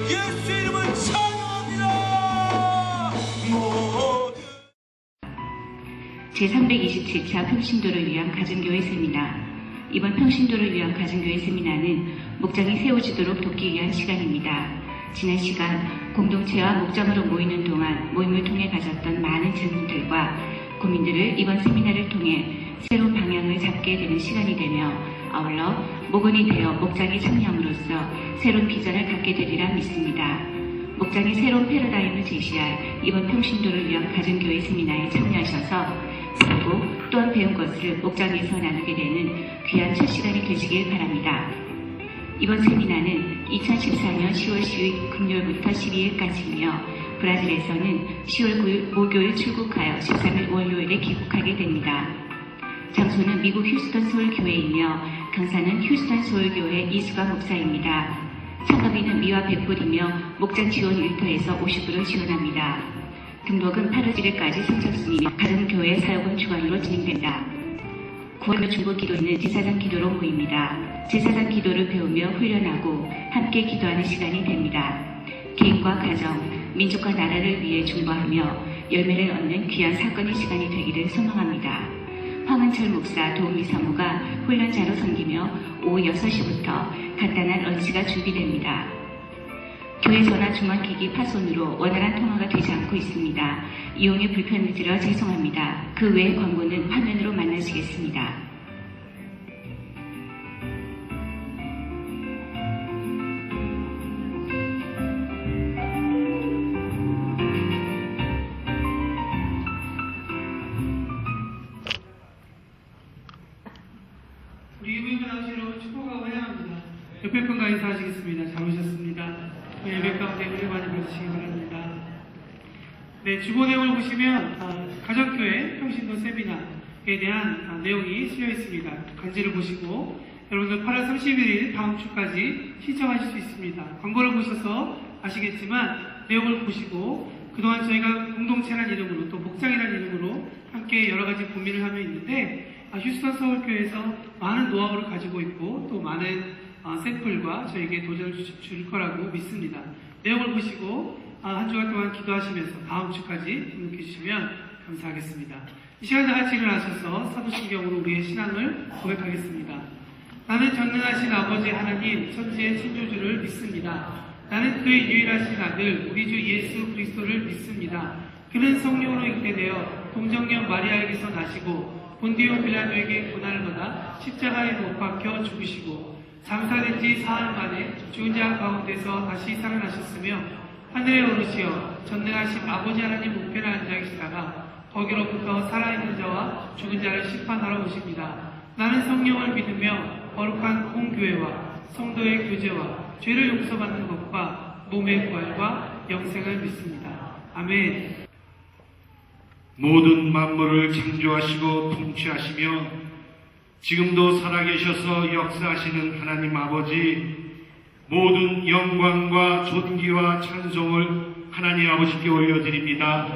예수 이름을 찬양합니다. 제327차 평신도를 위한 가정교회 세미나. 이번 평신도를 위한 가정교회 세미나는 목장이 세워지도록 돕기 위한 시간입니다. 지난 시간 공동체와 목장으로 모이는 동안 모임을 통해 가졌던 많은 질문들과 고민들을 이번 세미나를 통해 새로운 방향을 잡게 되는 시간이 되며 아울러 목원이 되어 목장에 참여함으로써 새로운 비전을 갖게 되리라 믿습니다. 목장이 새로운 패러다임을 제시할 이번 평신도를 위한 가정교회 세미나에 참여하셔서 새고 또한 배운 것을 목장에서 나누게 되는 귀한 첫 시간이 되시길 바랍니다. 이번 세미나는 2014년 10월 10일 금요일부터 12일까지이며 브라질에서는 10월 9일 목요일 출국하여 13일 월요일에 귀국하게 됩니다. 장소는 미국 휴스턴 서울교회이며 강사는 휴스턴 서울교회 이수가 목사입니다. 참가비는 미화 100불이며 목장 지원 일터에서 50불을 지원합니다. 등록은 8월 1일까지 선착순이며 가정교회 사역은 주간으로 진행된다. 9월 중보 기도는 제사장 기도로 모입니다. 제사장 기도를 배우며 훈련하고 함께 기도하는 시간이 됩니다. 개인과 가정, 민족과 나라를 위해 중보하며 열매를 얻는 귀한 사건의 시간이 되기를 소망합니다. 황은철 목사 도우미 사무가 훈련자로 섬기며 오후 6시부터 간단한 런치가 준비됩니다. 교회 전화 중앙기기 파손으로 원활한 통화가 되지 않고 있습니다. 이용에 불편을 드려 죄송합니다. 그 외의 광고는 화면으로 만나시겠습니다. 우리 예배가 나오신 여러분 축복하고 환영합니다. 옆에 분과 인사하시겠습니다. 잘 오셨습니다. 예배 가운데 은혜 많이 받으시기 바랍니다. 네, 주보 내용을 보시면 가정교회 평신도 세미나에 대한 내용이 실려 있습니다. 간지를 보시고 여러분들 8월 31일 다음 주까지 신청하실 수 있습니다. 광고를 보셔서 아시겠지만 내용을 보시고 그동안 저희가 공동체라는 이름으로 또 목장이라는 이름으로 함께 여러 가지 고민을 하며 있는데 휴스턴 서울교회에서 많은 노하우를 가지고 있고 또 많은 샘플과 저에게 도전을 줄 거라고 믿습니다. 내용을 보시고 한 주간 동안 기도하시면서 다음 주까지 등록해 주시면 감사하겠습니다. 이 시간 다 같이 일어나셔서 사도신경으로 우리의 신앙을 고백하겠습니다. 나는 전능하신 아버지 하나님 천지의 창조주를 믿습니다. 나는 그의 유일하신 아들 우리 주 예수 그리스도를 믿습니다. 그는 성령으로 잉태되어 동정녀 마리아에게서 나시고 본디오 빌라도에게 고난을 받아 십자가에 못 박혀 죽으시고 장사된 지 사흘 만에 죽은 자 가운데서 다시 살아나셨으며 하늘에 오르시어 전능하신 아버지 하나님 우편에 앉아 계시다가 거기로부터 살아있는 자와 죽은 자를 심판하러 오십니다. 나는 성령을 믿으며 거룩한 공교회와 성도의 교제와 죄를 용서받는 것과 몸의 부활과 영생을 믿습니다. 아멘. 모든 만물을 창조하시고 통치하시며 지금도 살아계셔서 역사하시는 하나님 아버지, 모든 영광과 존귀와 찬송을 하나님 아버지께 올려드립니다.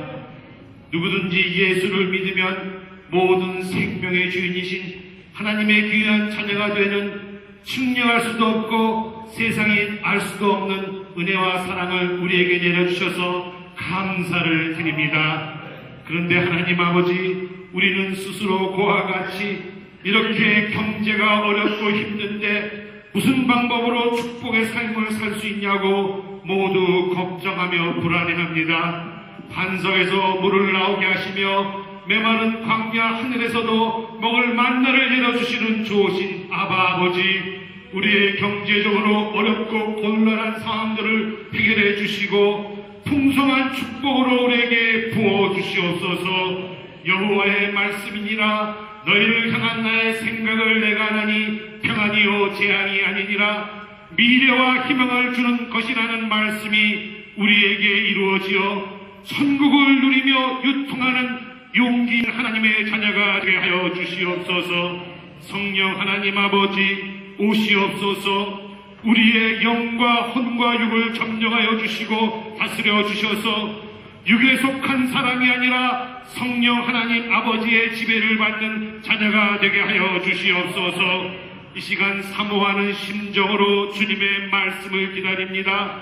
누구든지 예수를 믿으면 모든 생명의 주인이신 하나님의 귀한 자녀가 되는 측량할 수도 없고 세상이 알 수도 없는 은혜와 사랑을 우리에게 내려주셔서 감사를 드립니다. 그런데 하나님 아버지, 우리는 스스로 그와 같이 이렇게 경제가 어렵고 힘든데 무슨 방법으로 축복의 삶을 살 수 있냐고 모두 걱정하며 불안해합니다. 반석에서 물을 나오게 하시며 메마른 광야 하늘에서도 먹을 만나를 내려주시는 좋으신 아바 아버지, 우리의 경제적으로 어렵고 곤란한 상황들을 해결해 주시고 풍성한 축복으로 우리에게 부어주시옵소서. 여호와의 말씀이니라 너희를 향한 나의 생각을 내가 하나니 평안이요 재앙이 아니니라 미래와 희망을 주는 것이라는 말씀이 우리에게 이루어지어 천국을 누리며 유통하는 용기 있는 하나님의 자녀가 되게 하여 주시옵소서. 성령 하나님 아버지 오시옵소서. 우리의 영과 혼과 육을 점령하여 주시고 다스려 주셔서 육에 속한 사람이 아니라 성령 하나님 아버지의 지배를 받는 자녀가 되게 하여 주시옵소서. 이 시간 사모하는 심정으로 주님의 말씀을 기다립니다.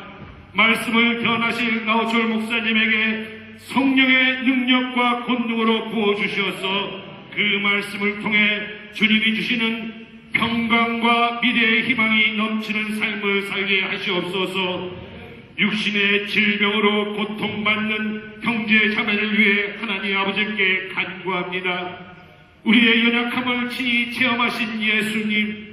말씀을 변하실 나우철 목사님에게 성령의 능력과 권능으로 부어주시어서 그 말씀을 통해 주님이 주시는 평강과 미래의 희망이 넘치는 삶을 살게 하시옵소서. 육신의 질병으로 고통받는 형제 자매를 위해 하나님 아버지께 간구합니다. 우리의 연약함을 친히 체험하신 예수님,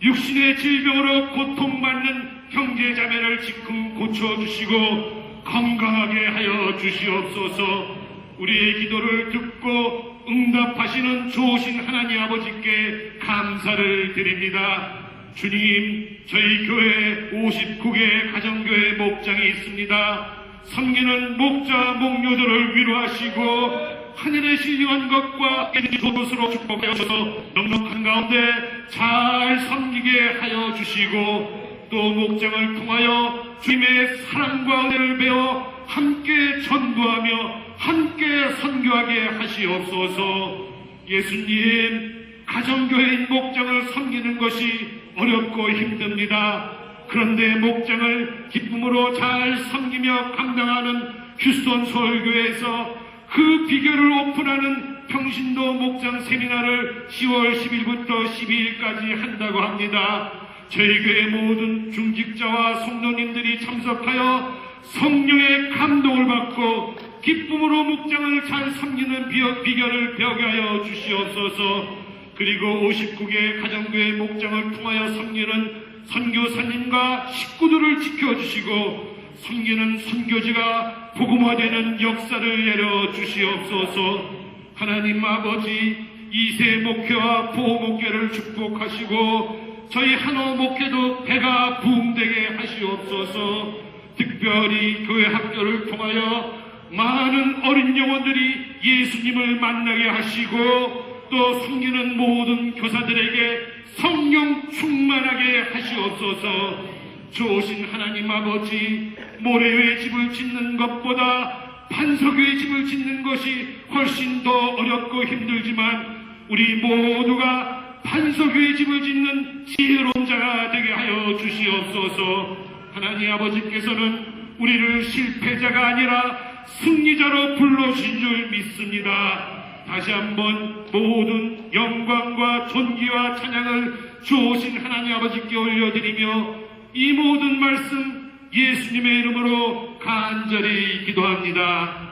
육신의 질병으로 고통받는 형제 자매를 지금 고쳐주시고 건강하게 하여 주시옵소서. 우리의 기도를 듣고 응답하시는 좋으신 하나님 아버지께 감사를 드립니다. 주님, 저희 교회 59개 가정교회 목장이 있습니다. 섬기는 목자, 목료들을 위로하시고 하늘의 신령한 것과 좋은 것으로 축복하셔서 넉넉한 가운데 잘 섬기게 하여 주시고 또 목장을 통하여 주님의 사랑과 은혜를 배워 함께 전도하며 함께 선교하게 하시옵소서. 예수님, 가정교회인 목장을 섬기는 것이 어렵고 힘듭니다. 그런데 목장을 기쁨으로 잘 섬기며 감당하는 휴스턴 서울교회에서 그 비결을 오픈하는 평신도 목장 세미나를 10월 10일부터 12일까지 한다고 합니다. 저희 교회 모든 중직자와 성도님들이 참석하여 성령의 감동을 받고 기쁨으로 목장을 잘 섬기는 비결을 배우게 하여 주시옵소서. 그리고 59개 가정교회 목장을 통하여 섬기는 선교사님과 식구들을 지켜주시고 섬기는 선교지가 복음화되는 역사를 내려 주시옵소서. 하나님 아버지, 2세 목회와 보호 목회를 축복하시고 저희 한호 목회도 배가 부흥되게 하시옵소서. 특별히 교회 학교를 통하여 많은 어린 영혼들이 예수님을 만나게 하시고 또 섬기는 모든 교사들에게 성령 충만하게 하시옵소서. 좋으신 하나님 아버지, 모래 위에 집을 짓는 것보다 반석 위에 집을 짓는 것이 훨씬 더 어렵고 힘들지만 우리 모두가 반석 위에 집을 짓는 지혜로운 자가 되게 하여 주시옵소서. 하나님 아버지께서는 우리를 실패자가 아니라 승리자로 불러주신 줄 믿습니다. 다시 한번 모든 영광과 존귀와 찬양을 주오신 하나님 아버지께 올려드리며 이 모든 말씀 예수님의 이름으로 간절히 기도합니다.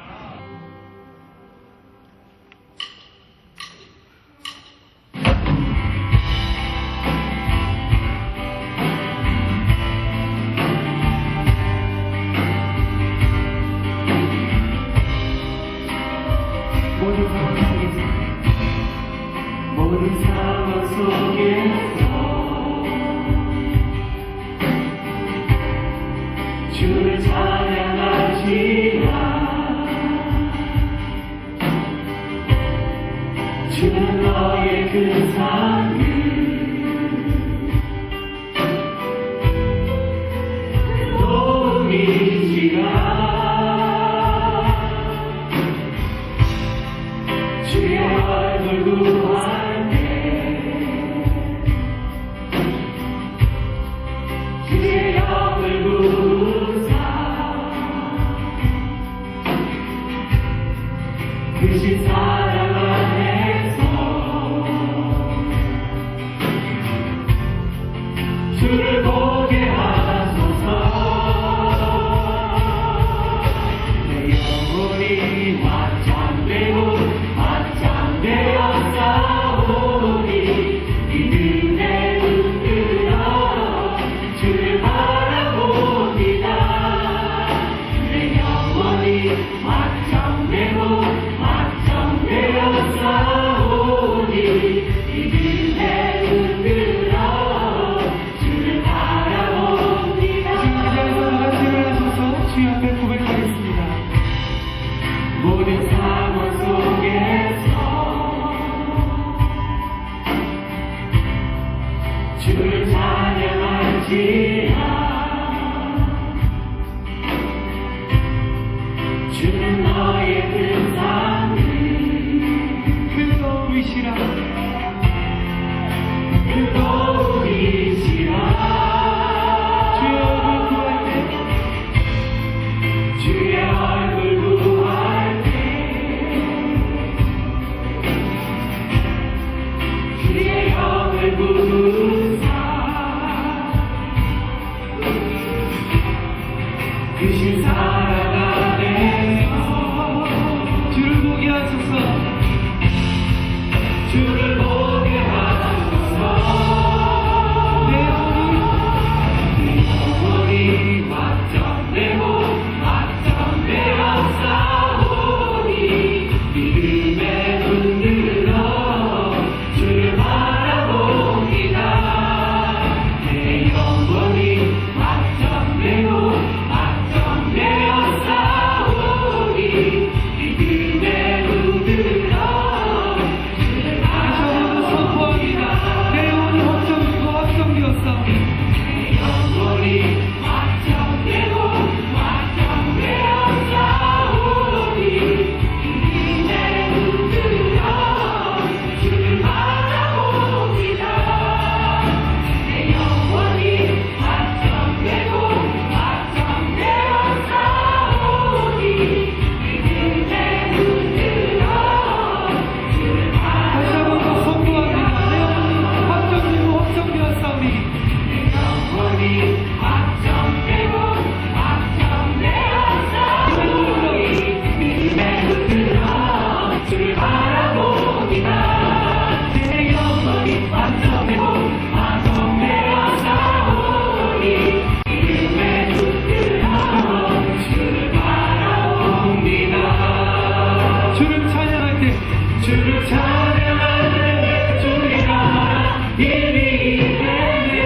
모든 상황 속에서 주를 찬양하시라. 주는 너의 그 삶을 도움이시라. 주의 얼굴 구할 때 주의 영을 부사 크신 사랑 안에서 주를 보게 하소서. 내 영혼이 완전되고 되어 싸우니 이들의 눈 들어 주를 바라봅니다. 내 영혼이 확정되고 확정되어 싸우니 이들의 눈 들어 주를 바라봅니다. 지금 이 자리에서 다 같이 일어나셔서 주님 앞에 고백하겠습니다. 모든 상황 속에서 주를 찬양할지라. 주는 너의 그 삶을 그 도움이시라. 그 도움이시라. 주의 얼굴 구할 때 크신 사랑 안에서 주를 보게 하소서. 주를 보게 하소서. 내 영혼이 확정되고 확정되어 싸우니 믿음의 눈 들어 주를 바라봅니다. 내 영혼이 확정되고 확정되어 싸우니 믿음의 눈 들어 주를 다시 선포합니다. 내 영혼이 확정되고 확정되었사오니 영혼이 확정되고 확정되어 싸우니 믿음의 눈 들어 주를 바라봅니다. 내 영혼이 확정되고 확정되어 싸우니 믿음의 눈 들어 주를 다시 한번 더 선포합니다. 내 영혼이 확정되고 확정되었사오니 영혼이 확정되고 확정되어 싸우니 믿음의 눈 들어 주를 바라봅니다. 내 영혼이 확정되고 확정되어 싸우니 믿음의 눈 들어 주를 바라봅니다. 주를 찬양할 때 주를 찬양할 때 주리라 이미 되네.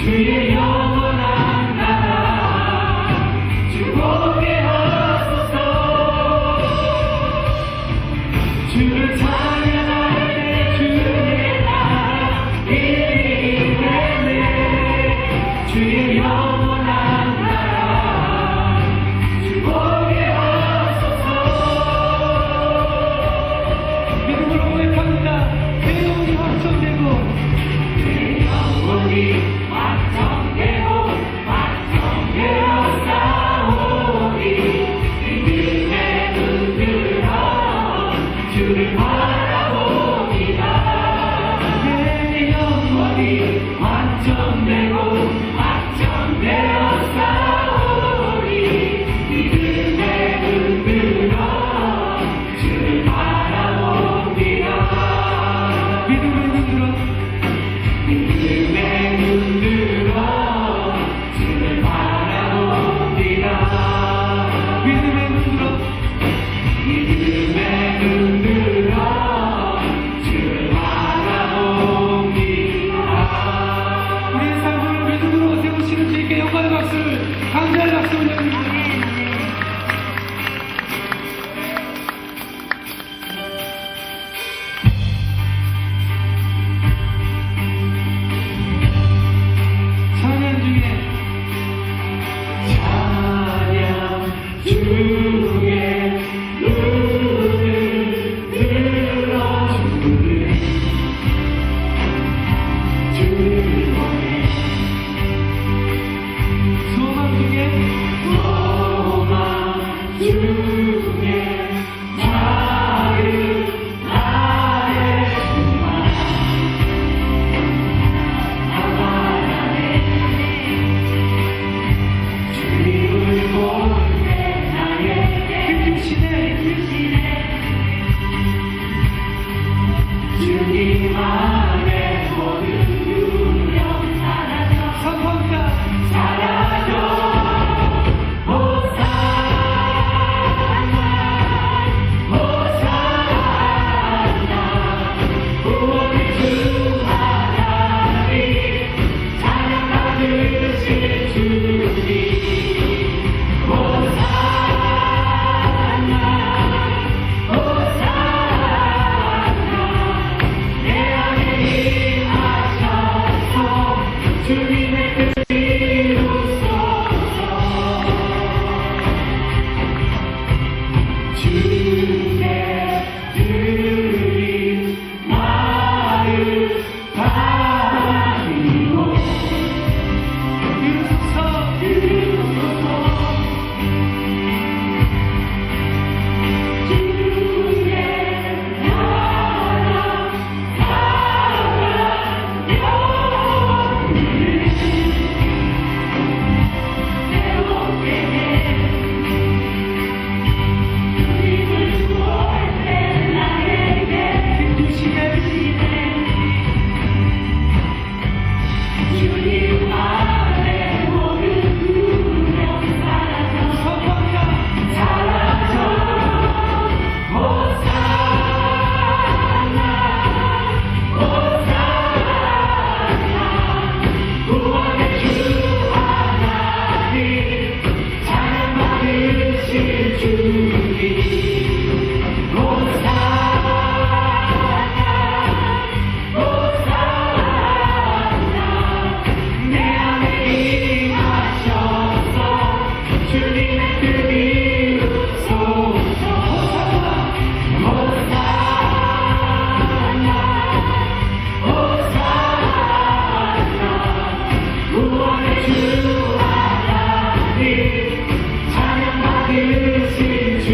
주의 영원한 나라 주 보게 하소서. 주를 찬양할 때 주의 나라 이미 되네. 주의 영원한 나라 주 보게 하소서. 믿음으로 고백합니다. 내 영혼이 확정되고 영혼이 확정되고 확정되어 싸우니 믿음의 눈 들어 주를 바라봅니다. 내 영혼이 확정되고 확정되어 싸우니 믿음의 눈 들어 주를 바라봅니다. 믿음의 눈 들어 믿음의 눈 들어 주를 바라봅니다. 믿음의 눈 들어 믿음의 눈 들어 주를 바라봅니다. 우리의 삶을 믿음으로 세우시는 주님께 영광의 박수를 감사의 박수 올려드립니다. 찬양 중에 찬양 중에 눈을 들어 주를 보내. 소망 중에 소망 주님 호산나 내 안에 임하셔서 주님의 뜻 이루소서 호산나 구원의 주 하나님 찬양 받으신 주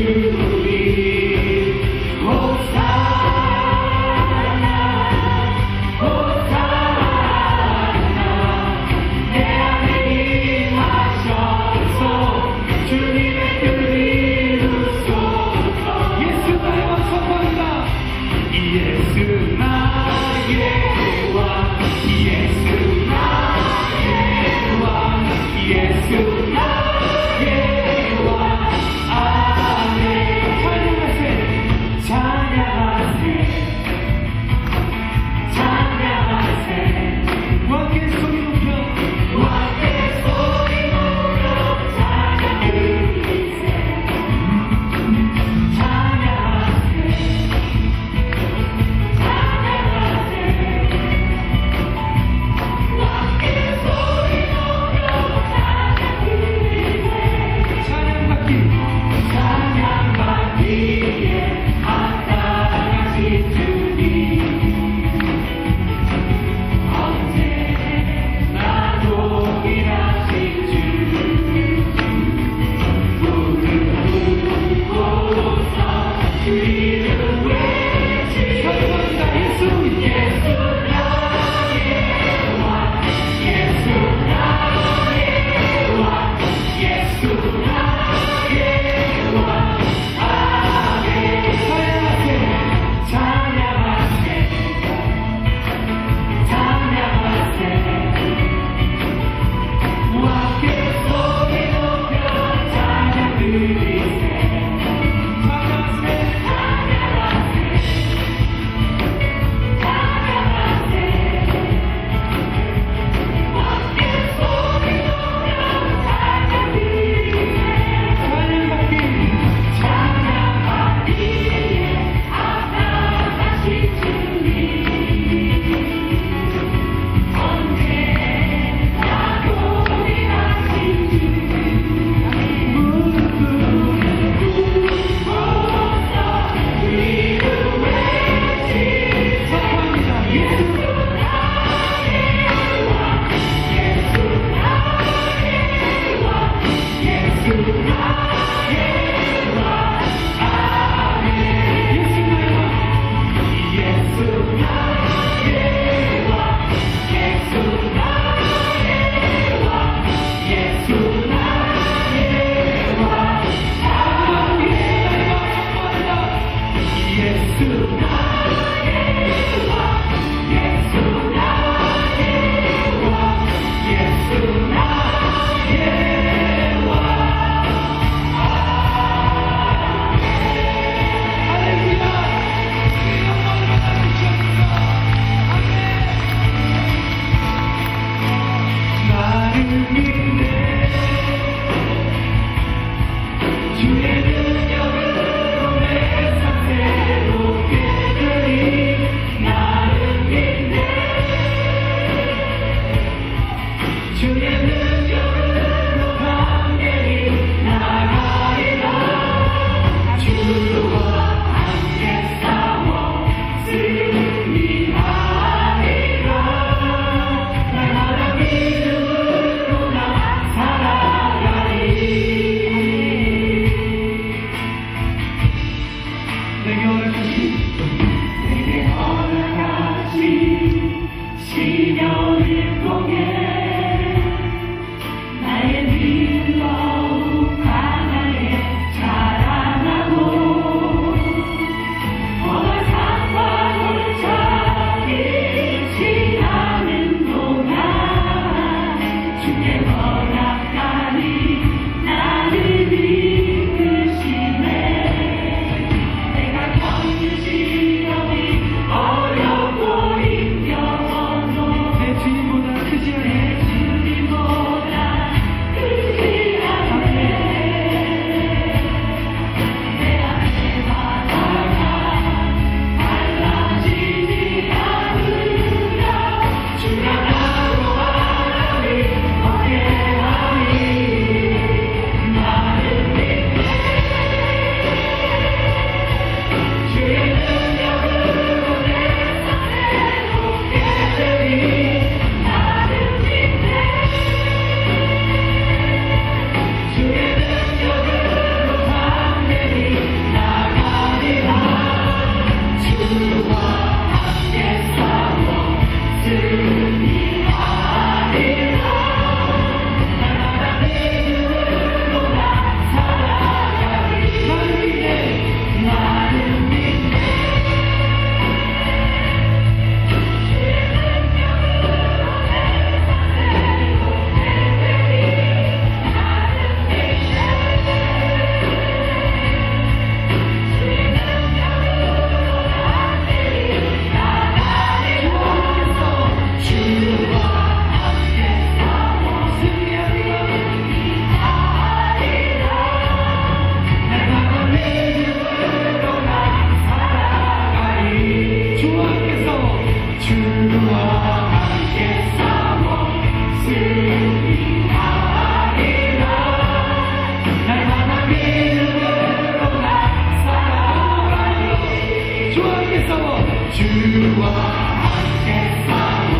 주와 함께 싸워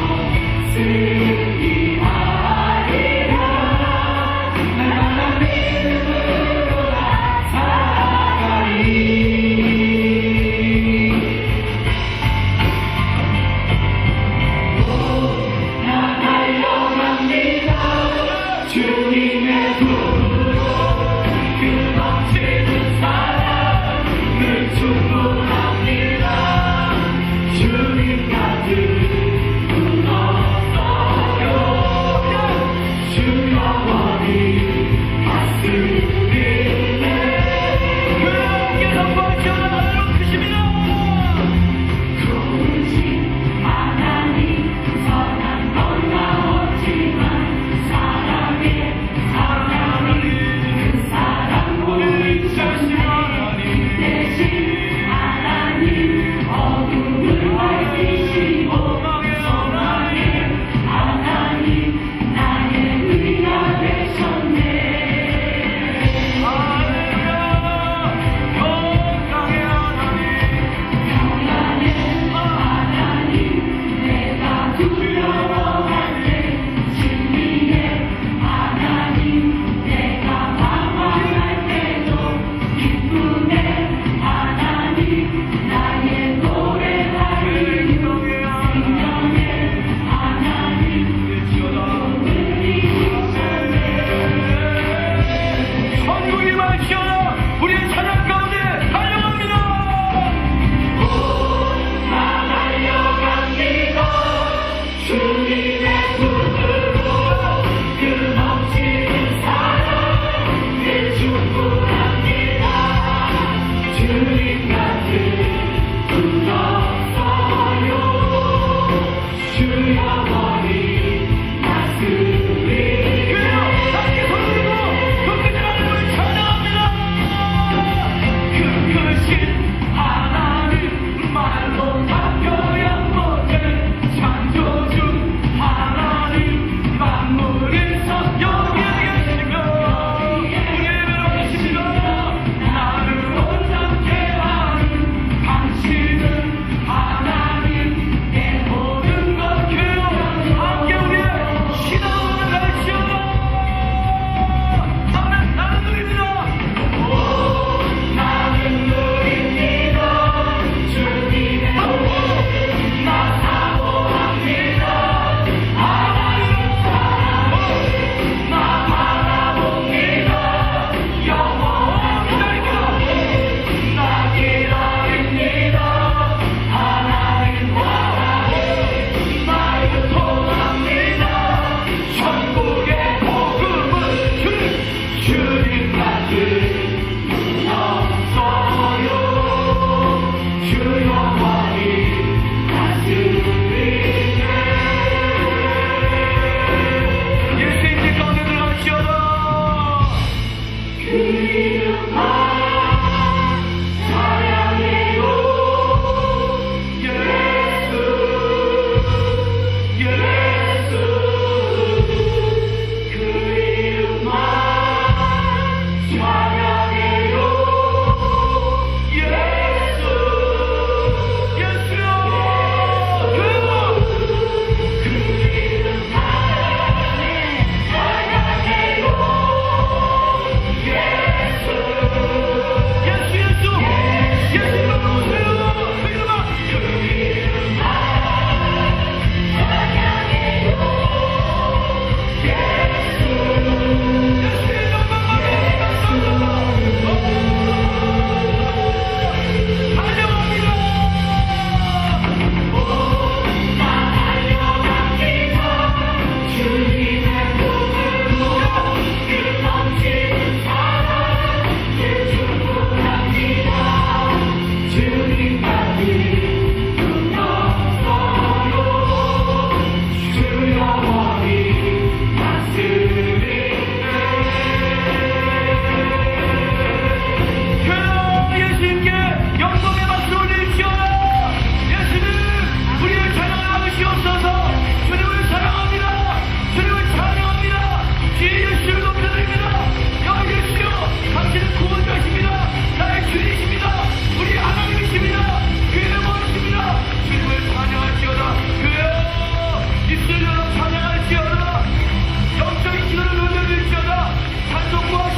승리하리라. 날마다 믿음으로 나 살아가리. 나 달려갑니다. 주님의 품으로 그 넘치는 사랑을 축복합니다. 주님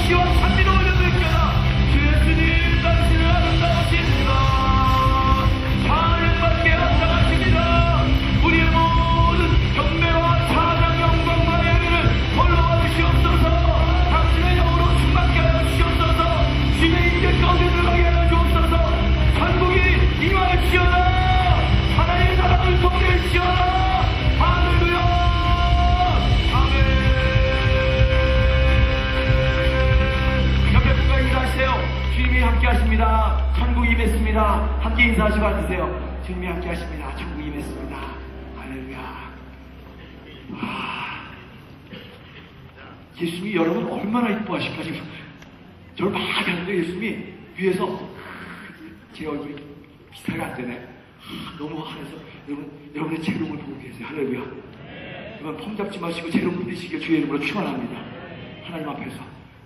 시와 찬미로 올려드릴게다. 예수님 당신은 아름다우십니다. 찬양받게 합당하십니다. 우리의 모든 경배와 찬양 영광과 예배를 홀로 받으시옵소서. 당신의 영으로 충만케 하여 주시옵소서. 주의 임재 가운데 들어가게 하여 주옵소서. 천국이 임하시오라. 하나님의 나라를 통일시오라. 할렐루야. 아멘. 옆에 분과 인사하세요. 주님이 함께 하십니다. 천국이 임했습니다. 함께 인사하시고 앉으세요. 주님이 함께 하십니다. 천국이 임했습니다. 할렐루야. 예수님이 여러분 얼마나 이뻐하실까 지금. 저를 막 하는데 예수님이 위에서 제 얼굴이 비슷하게 안 되네. 너무 환해서 여러분의 재롱을 보고 계세요. 할렐루야. 이건 폼 잡지 마시고 재롱 부리시길 주의 이름으로 축원합니다. 하나님 앞에서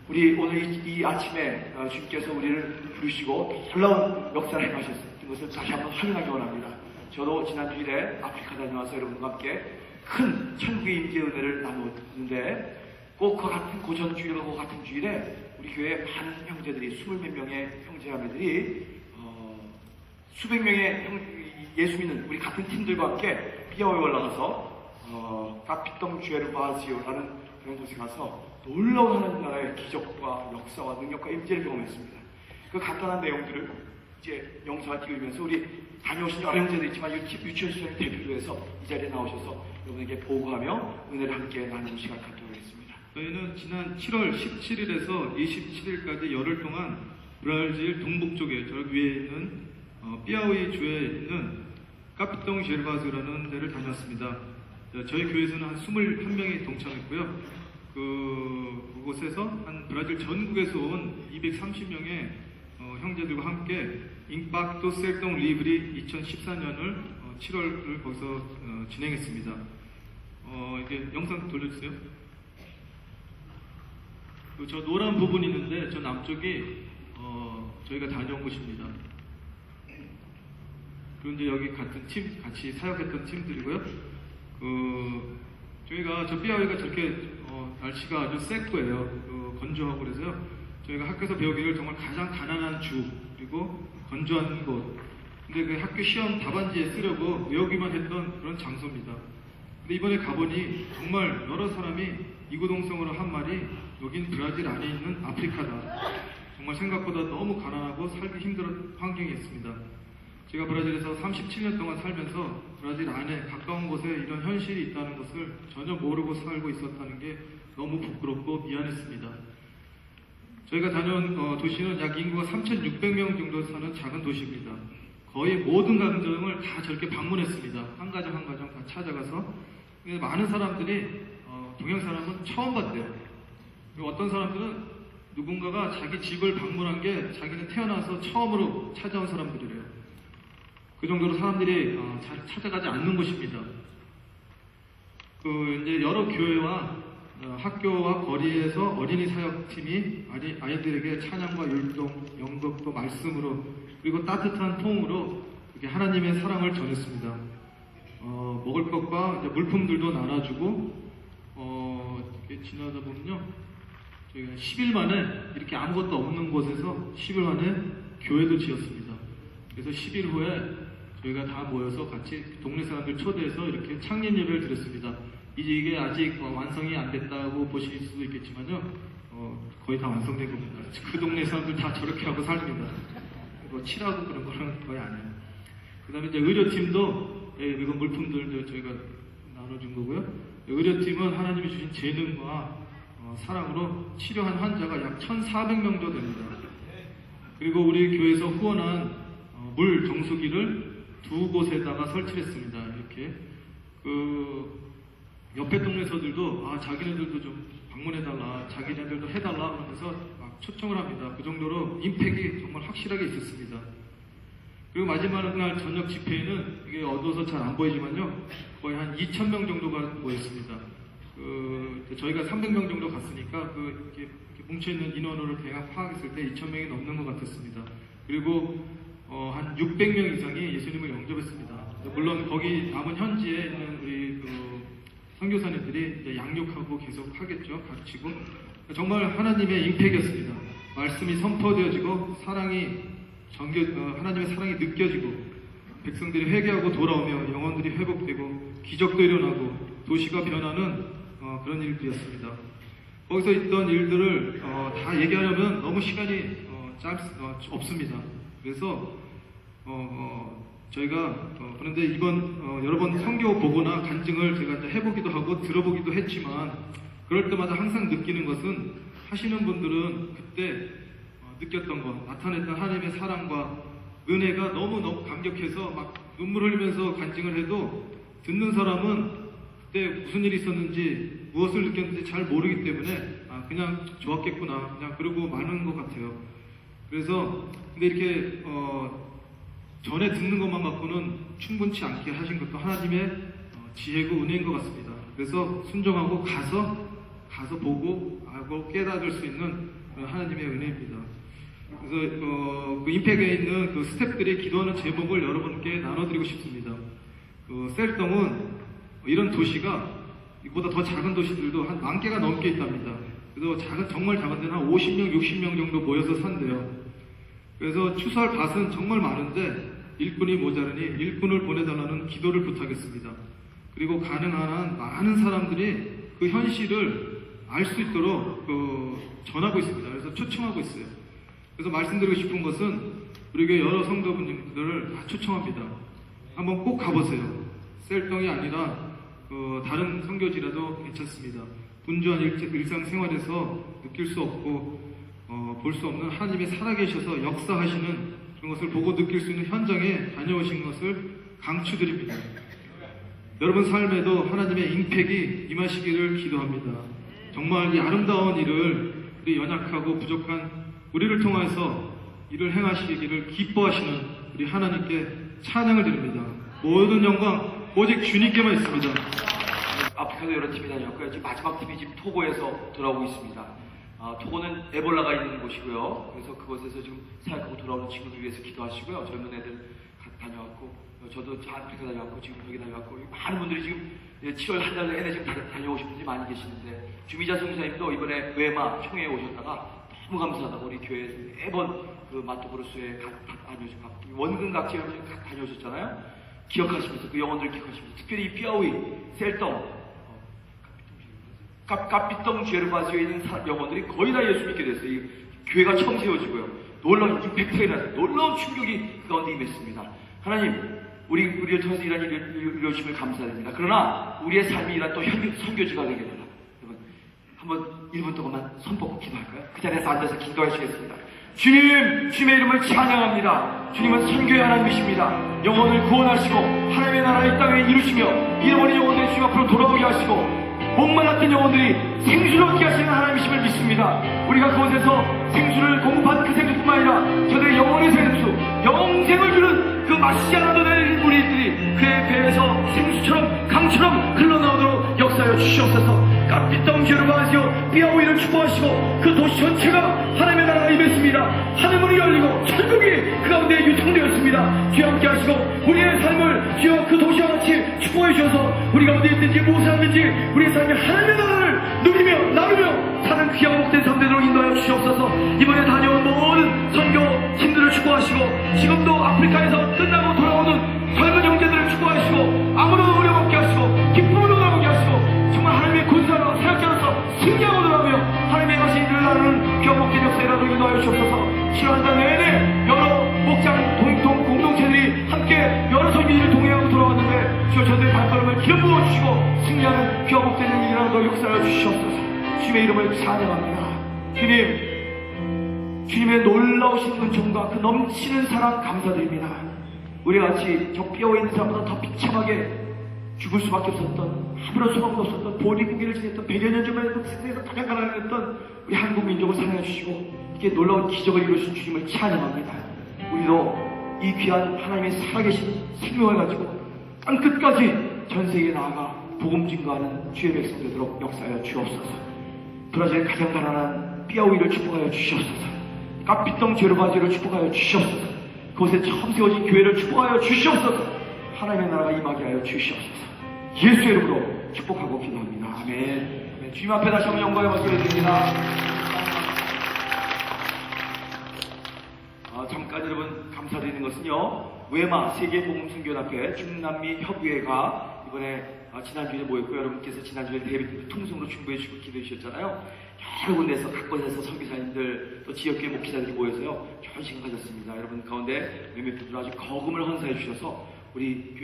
우리 오늘 이 아침에 주님께서 우리를 부르시고 놀라운 역사를 행하셨던 것을 다시 한번 확인하기 원합니다. 저도 지난 주일에 아프리카 다녀와서 여러분과 함께 큰 천국의 임재 은혜를 나누었는데 꼭 그 같은 고전 주일과 그 같은 주일에 우리 교회 많은 형제들이 20몇 명의 형제자매들이 수백 명의 예수 믿는 우리 같은 팀들과 함께 삐아오에 올라가서 까피똥 주에르 바시오라는 그런 곳에 가서 놀라운 하나님 나라의 기적과 역사와 능력과 임재를 경험했습니다. 그 간단한 내용들을 이제 영상을 띄우면서 우리 다녀오신 여러 형제들 있지만 유치원 수련 대표로 해서 이 자리에 나오셔서 여러분에게 보고하며 은혜를 함께 나누는 시간 갖도록 하겠습니다. 저희는 지난 7월 17일에서 27일까지 열흘 동안 브라질 동북쪽에 저 위에 있는 삐아오이 주에 있는 까피똥 제르바스라는 데를 다녔습니다. 저희 교회에서는 한 21명이 동참했고요. 그곳에서 한 브라질 전국에서 온 230명의 형제들과 함께 임팍토 셀동 리브리 2014년을 7월을 거기서 진행했습니다. 이게 영상 돌려주세요. 저 노란 부분이 있는데 저 남쪽이 저희가 다녀온 곳입니다. 그런데 여기 같은 팀, 같이 사역했던 팀들이고요. 저희가 저 삐아오이가 저렇게 날씨가 아주 쎄고예요. 건조하고 그래서요. 저희가 학교에서 배우기를 정말 가장 가난한 주 그리고 건조한 곳. 근데 그 학교 시험 답안지에 쓰려고 외우기만 했던 그런 장소입니다. 근데 이번에 가보니 정말 여러 사람이 이구동성으로 한 말이 여긴 브라질 안에 있는 아프리카다. 정말 생각보다 너무 가난하고 살기 힘든 환경이었습니다. 제가 브라질에서 37년 동안 살면서 브라질 안에 가까운 곳에 이런 현실이 있다는 것을 전혀 모르고 살고 있었다는 게 너무 부끄럽고 미안했습니다. 저희가 다녀온 도시는 약 인구가 3,600명 정도 사는 작은 도시입니다. 거의 모든 가정을 다 저렇게 방문했습니다. 한 가정 한 가정 다 찾아가서. 많은 사람들이 동양 사람은 처음 봤대요. 그리고 어떤 사람들은 누군가가 자기 집을 방문한 게 자기는 태어나서 처음으로 찾아온 사람들이래요. 그 정도로 사람들이 잘 찾아가지 않는 곳입니다. 이제 여러 교회와 학교와 거리에서 어린이 사역팀이 아이들에게 찬양과 율동, 연극도 말씀으로 그리고 따뜻한 포옹으로 이렇게 하나님의 사랑을 전했습니다. 먹을 것과 이제 물품들도 나눠주고 이렇게 지나다 보면요, 저희가 10일 만에 이렇게 아무것도 없는 곳에서 10일 만에 교회도 지었습니다. 그래서 10일 후에 저희가 다 모여서 같이 동네 사람들 초대해서 이렇게 창립 예배를 드렸습니다. 이게 아직 완성이 안 됐다고 보실 수도 있겠지만요, 거의 다 완성된 겁니다. 그 동네 사람들 다 저렇게 하고 삽니다. 칠하고 그런 거는 거의 안 해요. 그 다음에 이제 의료팀도 이거 물품들 저희가 나눠준 거고요. 의료팀은 하나님이 주신 재능과 사랑으로 치료한 환자가 약 1,400명 정도 됩니다. 그리고 우리 교회에서 후원한 물 정수기를 2곳에다가 설치를 했습니다. 이렇게 옆에 동네서들도 자기네들도 좀 방문해달라, 자기네들도 해달라 그러면서 막 초청을 합니다. 그 정도로 임팩이 정말 확실하게 있었습니다. 그리고 마지막 날 저녁 집회에는 이게 어두워서 잘 안 보이지만요, 거의 한 2,000명 정도가 모였습니다. 저희가 300명 정도 갔으니까 이렇게 뭉쳐있는 인원으로 대략 파악했을 때 2,000명이 넘는 것 같았습니다. 그리고 한 600명 이상이 예수님을 영접했습니다. 물론 거기 남은 현지에 있는 우리 선교사님들이 이제 양육하고 계속 하겠죠. 가르치고. 정말 하나님의 임팩이었습니다. 말씀이 선포되어지고 하나님의 사랑이 느껴지고 백성들이 회개하고 돌아오며 영혼들이 회복되고 기적도 일어나고 도시가 변하는 그런 일들이었습니다. 거기서 있던 일들을 다 얘기하려면 너무 시간이 없습니다. 그래서 저희가 그런데 이번 여러 번 선교 보거나 간증을 제가 이제 해보기도 하고 들어보기도 했지만 그럴 때마다 항상 느끼는 것은 하시는 분들은 그때 느꼈던 것, 나타냈던 하나님의 사랑과 은혜가 너무너무 감격해서 막 눈물 흘리면서 간증을 해도 듣는 사람은 그때 무슨 일이 있었는지 무엇을 느꼈는지 잘 모르기 때문에 그냥 좋았겠구나 그냥 그러고 마는 것 같아요. 그래서 근데 이렇게 전에 듣는 것만 갖고는 충분치 않게 하신 것도 하나님의 지혜고 은혜인 것 같습니다. 그래서 순종하고 가서 보고 알고 깨닫을 수 있는 하나님의 은혜입니다. 그래서 그 임팩에 있는 그 스태프들이 기도하는 제목을 여러분께 나눠드리고 싶습니다. 그 셀동은 이런 도시가 이보다 더 작은 도시들도 한 10,000개가 넘게 있답니다. 그래서 정말 작은 데는 한 50명, 60명 정도 모여서 산대요. 그래서 추수할 밭은 정말 많은데 일꾼이 모자르니 일꾼을 보내달라는 기도를 부탁했습니다. 그리고 가능한 한 많은 사람들이 그 현실을 알 수 있도록 전하고 있습니다. 그래서 초청하고 있어요. 그래서 말씀드리고 싶은 것은 우리 교회 여러 성도분들을 다 초청합니다. 한번 꼭 가보세요. 셀동이 아니라 다른 선교지라도 괜찮습니다. 분주한 일상생활에서 느낄 수 없고 볼 수 없는 하나님의 살아계셔서 역사하시는 그런 것을 보고 느낄 수 있는 현장에 다녀오신 것을 강추드립니다. 여러분 삶에도 하나님의 임팩이 임하시기를 기도합니다. 정말 이 아름다운 일을 우리 연약하고 부족한 우리를 통해서 일을 행하시기를 기뻐하시는 우리 하나님께 찬양을 드립니다. 모든 영광 오직 주님께만 있습니다. 아프리카도 여러 팀이 다녔고요. 지금 마지막 팀이 지금 토고에서 돌아오고 있습니다. 토고는 에볼라가 있는 곳이고요. 그래서 그곳에서 지금 사역하고 돌아오는 친구들 위해서 기도하시고요. 젊은 애들 다녀왔고, 저도 아프리카 다녀왔고, 지금 여기 다녀왔고, 많은 분들이 지금 7월 한 달 내내 지금 다녀오신 분들이 많이 계시는데, 주미자 성사님도 이번에 외마 총회에 오셨다가 너무 감사하다고 우리 교회에서 매번 그 마토그로스에 다녀오셨고, 원근각지 여러분이 다녀오셨잖아요. 기억하시면서, 그 영혼들을 기억하시면서, 특별히 이 삐아우이, 셀동, 까삐똥 제르바시오에 있는 영혼들이 거의 다 예수 믿게 됐어요. 이 교회가 처음 세워지고요. 놀라운 임팩트가 일어났어요. 놀라운 충격이 그 가운데 임했습니다. 하나님, 우리를 통해서 이런 일을 이루어주심을 감사드립니다. 그러나 우리의 삶이 이런 또 선교지가 되게 되라. 여러분, 한번 1분 동안만 손 뻗고 기도할까요? 그 자리에서 앉아서 기도하시겠습니다. 주님, 주님의 이름을 찬양합니다. 주님은 선교의 하나님이십니다. 영혼을 구원하시고 하나님의 나라를 이 땅에 이루시며 잃어버린 영혼들이 주님 앞으로 돌아오게 하시고 목말랐던 영혼들이 생수를 얻게 하시는 하나님이심을 믿습니다. 우리가 그곳에서 생수를 공급한 그 생수뿐만 아니라 저들의 영혼의 생수, 영생을 주는 그 마시지 않아도 되는 우리들이 그의 배에서 생수처럼 강처럼 흘러나오도록 역사하여 주시옵소서. 까삐똥 제르바시오 삐아우이를 축복하시고 그 도시 전체가 하나님의 나라가 임했습니다. 하늘문이 열리고 천국이 그 가운데 유통되었습니다. 주여 함께 하시고 우리의 삶을 주여 그 도시와 같이 축복해 주셔서 우리 가운데 있든지 무엇을 하든지 우리의 삶이 하나님의 나라를 누리며 나누며 사는 귀하고 복된 삶 되도록 인도하여 주시옵소서. 이번에 다녀온 모든 선교 팀들을 축복하시고 지금도 아프리카에서 끝나고 돌아오는 젊은 형제들을 축복하시고 아무런 어려움 없게 하시고 기쁨으로 돌아오게 하시고 정말 하나님의 군사로 사역자로서 승리하고 돌아오며 하나님의 것이 일어나는 귀하고 복된 역사라도 인도하여 주시옵소서. 7월 한 달 내내 여러 목장 공동체들이 함께 여러 선교지를 동행하고 돌아왔는데 주여 저들의 발걸음을 기름 부어주시고 승리하는 귀하고 복된 일이라도 역사하여 주시옵소서. 주님의 이름을 찬양합니다. 주님의 놀라우신 은총과 그 넘치는 사랑 감사드립니다. 우리가 같이 저 삐어있는 사람보다 더 비참하게 죽을 수밖에 없었던 아무런 소망도 없었던 보리고기를 지냈던 100여 년 전만 해도 세상에서 가장 가난했던 우리 한국 민족을 사랑해 주시고 이렇게 놀라운 기적을 이루신 주님을 찬양합니다. 우리도 이 귀한 하나님의 살아계신 생명을 가지고 땅끝까지 전 세계에 나아가 복음 증거하는 주의 백성 되도록 역사하여 주옵소서. 브라질 가장 가난한 삐아우이를 축복하여 주시옵소서. 까삐똥 제르바지를 축복하여 주시옵소서. 그곳에 처음 세워진 교회를 축복하여 주시옵소서. 하나님의 나라가 임하게 하여 주시옵소서. 예수의 이름으로 축복하고 기도합니다. 아멘. 아멘. 주님 앞에 다시 한번 영광의 말씀을 드립니다. 잠깐 여러분 감사드리는 것은요, 외마 세계복음선교연합회 중남미 협의회가 이번에 지난주에 모였고, 여러분께서 지난주에 대비 통성으로 중보해 주시고 기도해 주셨잖아요. 여러 군데서 각 곳에서 선교사님들 또 지역교회 목회자들이 모여서요 좋은 시간 가졌습니다. 여러분 가운데 몇몇 분들 아주 거금을 헌사해 주셔서 우리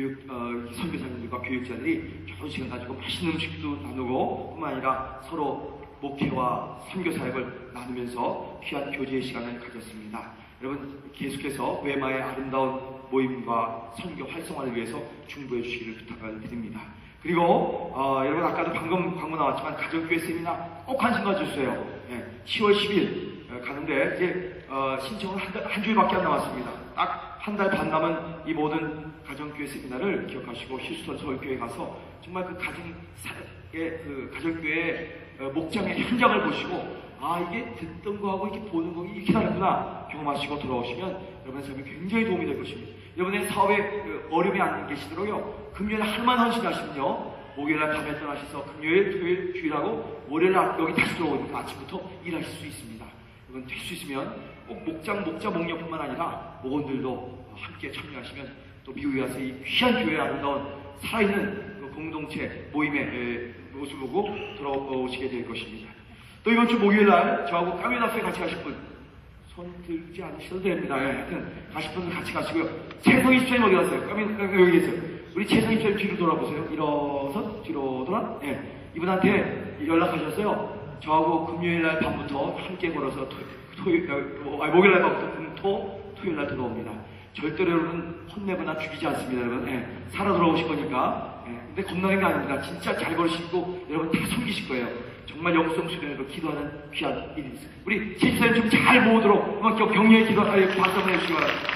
선교사님들과 교육자들이 좋은 시간 가지고 맛있는 음식도 나누고 뿐만 아니라 서로 목회와 선교 사역을 나누면서 귀한 교제의 시간을 가졌습니다. 여러분 계속해서 외마의 아름다운 모임과 선교 활성화를 위해서 중보해 주시기를 부탁을 드립니다. 그리고 여러분 아까도 방금 광고 나왔지만 가정교회 세미나 꼭 관심 가져주세요. 10월 10일 가는데 이제 신청은 한 주일밖에 안 남았습니다. 딱 한 달 반 남은 이 모든 가정교회 세미나를 기억하시고 휴스턴 서울교회 가서 정말 그 가정교회 목장의 현장을 보시고 이게 듣던 거하고 이렇게 보는 거 이렇게 다르구나 경험하시고 돌아오시면 여러분의 삶에 굉장히 도움이 될 것입니다. 여러분의 사업에 어려움이 안 계시도록요, 금요일에 하루만 헌신하시면요, 목요일날 밤에 떠나셔서 금요일, 토요일, 주일하고 월요일날 여기 다시 들어오니까 아침부터 일하실 수 있습니다. 여러분 될 수 있으면 꼭 목자 목녀뿐만 아니라 목원들도 함께 참여하시면 또 미국에 와서 이 귀한 교회의 아름다운 살아있는 그 공동체 모임의 모습을 보고 돌아오시게 될 것입니다. 또 이번 주 목요일날 저하고 까메라페 같이 가실 분 손 들지 않으셔도 됩니다. 하여튼 가실 분은 같이 가시고요. 최성희 집사님 어디 갔어요? 까메라 여기 계세요. 우리 최성희 집사님 뒤로 돌아보세요. 일어서 뒤로 돌아. 이분한테 연락하셨어요. 저하고 금요일날 밤부터 함께 걸어서 목요일날 밤부터 토요일날 들어옵니다. 절대로 여러분 혼내거나 죽이지 않습니다. 여러분 살아 돌아오실 거니까. 근데 겁나는 게 아닙니다. 진짜 잘 걸으시고 여러분 다 숨기실 거예요. 정말 영성 수련으로 기도하는 귀한 일이 있어요. 우리 집사님 좀 잘 모으도록 격려의 기도 박수 한번 해주시기 바랍니다.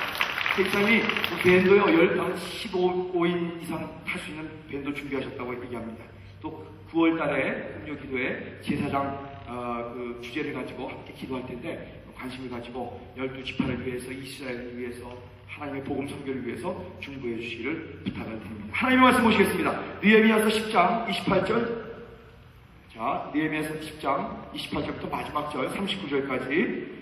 집사님이 밴도요 15인 이상 탈 수 있는 밴도 준비하셨다고 얘기합니다. 또 9월 달에 금요 기도회 제사장 그 주제를 가지고 함께 기도할 텐데 관심을 가지고 12지파를 위해서, 이스라엘을 위해서, 하나님의 복음 선교를 위해서 중보해 주시기를 부탁을 드립니다. 하나님의 말씀 보시겠습니다. 느헤미야서 10장 28절. 자, 느헤미야서 10장 28절부터 마지막 절 39절까지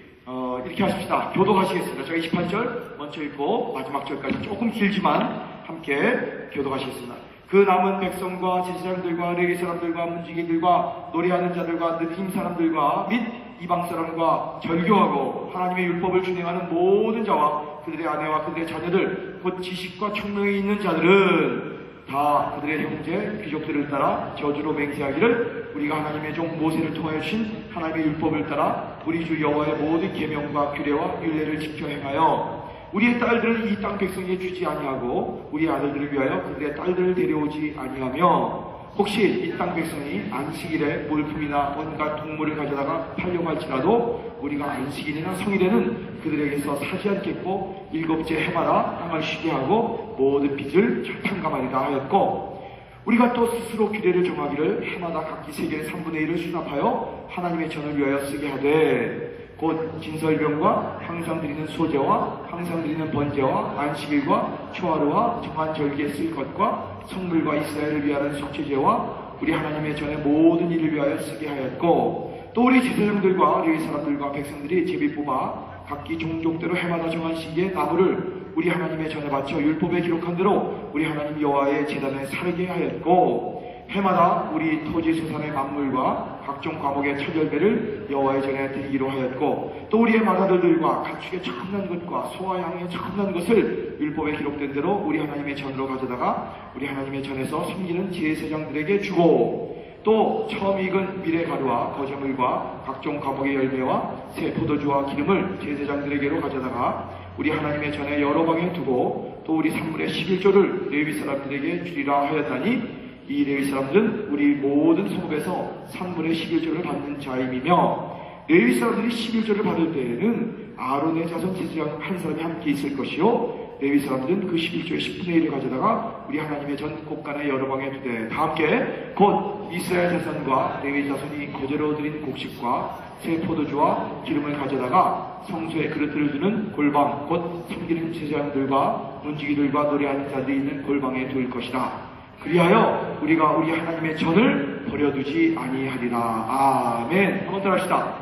이렇게 하십시다. 교독하시겠습니다. 제가 28절 먼저 읽고 마지막 절까지 조금 길지만 함께 교독하시겠습니다. 그 남은 백성과 제사장들과 레위 사람들과 문지기들과 노래하는 자들과 느림 사람들과 및 이방 사람과 절교하고 하나님의 율법을 준행하는 모든 자와 그들의 아내와 그들의 자녀들 곧 지식과 총명이 있는 자들은 다 그들의 형제 귀족들을 따라 저주로 맹세하기를 우리가 하나님의 종 모세를 통하여 주신 하나님의 율법을 따라 우리 주 여호와의 모든 계명과 규례와 율례를 지켜 행하여 우리의 딸들을 이 땅 백성에게 주지 아니하고 우리 아들들을 위하여 그들의 딸들을 데려오지 아니하며 혹시 이 땅 백성이 안식일에 물품이나 온갖 동물을 가져다가 팔려고 할지라도 우리가 안식일이나 성일에는 그들에게서 사지 않겠고 일곱째 해마다 땅을 쉬게 하고 모든 빚을 탕감하리라 하였고 우리가 또 스스로 규례를 정하기를 해마다 각기 세계의 3분의 1을 수납하여 하나님의 전을 위하여 쓰게 하되 곧 진설병과 항상 드리는 소제와 항상 드리는 번제와 안식일과 초하루와 정한 절기에 쓸 것과 성물과 이스라엘을 위하는 속죄제와 우리 하나님의 전의 모든 일을 위하여 쓰게 하였고 또 우리 제사장들과 레위 사람들과 백성들이 제비 뽑아 각기 종족대로 해마다 정한 시기에 나무를 우리 하나님의 전에 바쳐 율법에 기록한 대로 우리 하나님 여호와의 제단에 살게 하였고 해마다 우리 토지 소산의 만물과 각종 과목의 첫열배를 여호와의 전에 드리기로 하였고 또 우리의 맏아들들과 가축의 첨난 것과 소와 양의 첨난 것을 율법에 기록된 대로 우리 하나님의 전으로 가져다가 우리 하나님의 전에서 섬기는 제사장들에게 주고 또 처음 익은 미레가루와 거저물과 각종 과목의 열매와 새 포도주와 기름을 제사장들에게로 가져다가 우리 하나님의 전에 여러 방에 두고 또 우리 산물의 11조를 레위 사람들에게 주리라 하였나니 이 레위 사람들은 우리 모든 성읍에서 산물의 11조를 받는 자임이며 레위 사람들이 11조를 받을 때에는 아론의 자손 제사장 한 사람이 함께 있을 것이요 레위 사람들은 그 11조의 10분의 1을 가져다가 우리 하나님의 전 곳간에 여러 방에 두되 다 함께 곧 이스라엘 자손과 레위 자손이 거제로 드린 곡식과 새 포도주와 기름을 가져다가 성소에 그릇들을 두는 골방 곧 섬기는 제사장들과 문지기들과 노래하는 자들이 있는 골방에 둘 것이다. 그리하여 우리가 우리 하나님의 전을 버려두지 아니하리라. 아멘. 한번 더 합시다.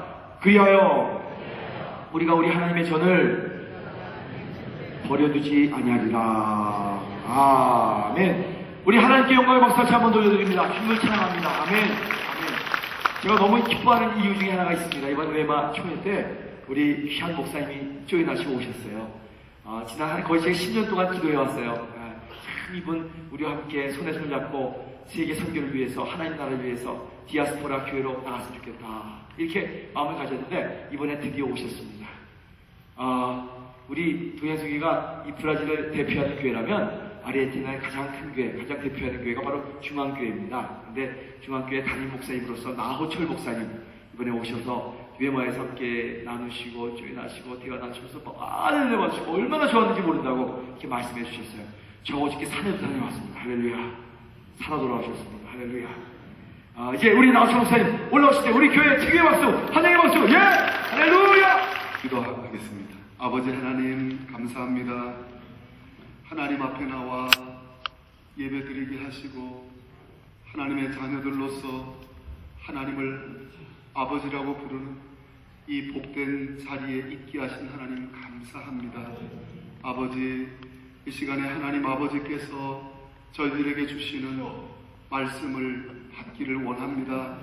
그리하여 우리가 우리 하나님의 전을 버려두지 아니하리라. 아멘. 우리 하나님께 영광의 박수 한번 돌려드립니다. 힘을 찬양합니다. 아멘. 아멘. 제가 너무 기뻐하는 이유 중에 하나가 있습니다. 이번 외마 총회 때 우리 귀한 목사님이 조인하시고 오셨어요. 지난 거의 제가 10년 동안 기도해 왔어요. 참 이분 우리와 함께 손에 손 잡고 세계 선교를 위해서 하나님 나라를 위해서 디아스포라 교회로 나갔으면 좋겠다 이렇게 마음을 가졌는데 이번에 드디어 오셨습니다. 우리 동현숙이가 이 브라질을 대표하는 교회라면 아르헨티나의 가장 큰 교회, 가장 대표하는 교회가 바로 중앙교회입니다. 근데 중앙교회 담임 목사님으로서 나호철 목사님 이번에 오셔서 외마에서 함께 나누시고 조인하시고 대화 나누셔서 많은 은혜 받으시고 얼마나 좋았는지 모른다고 이렇게 말씀해 주셨어요. 저 어저께 산에도 다녀왔습니다. 할렐루야. 살아 돌아오셨습니다. 할렐루야. 이제 우리 나호철 목사님 올라오실 때 우리 교회 특유의 박수, 환영의 박수, 예! 할렐루야! 기도하겠습니다. 아버지 하나님 감사합니다. 하나님 앞에 나와 예배드리게 하시고 하나님의 자녀들로서 하나님을 아버지라고 부르는 이 복된 자리에 있게 하신 하나님 감사합니다. 아버지, 이 시간에 하나님 아버지께서 저희들에게 주시는 말씀을 받기를 원합니다.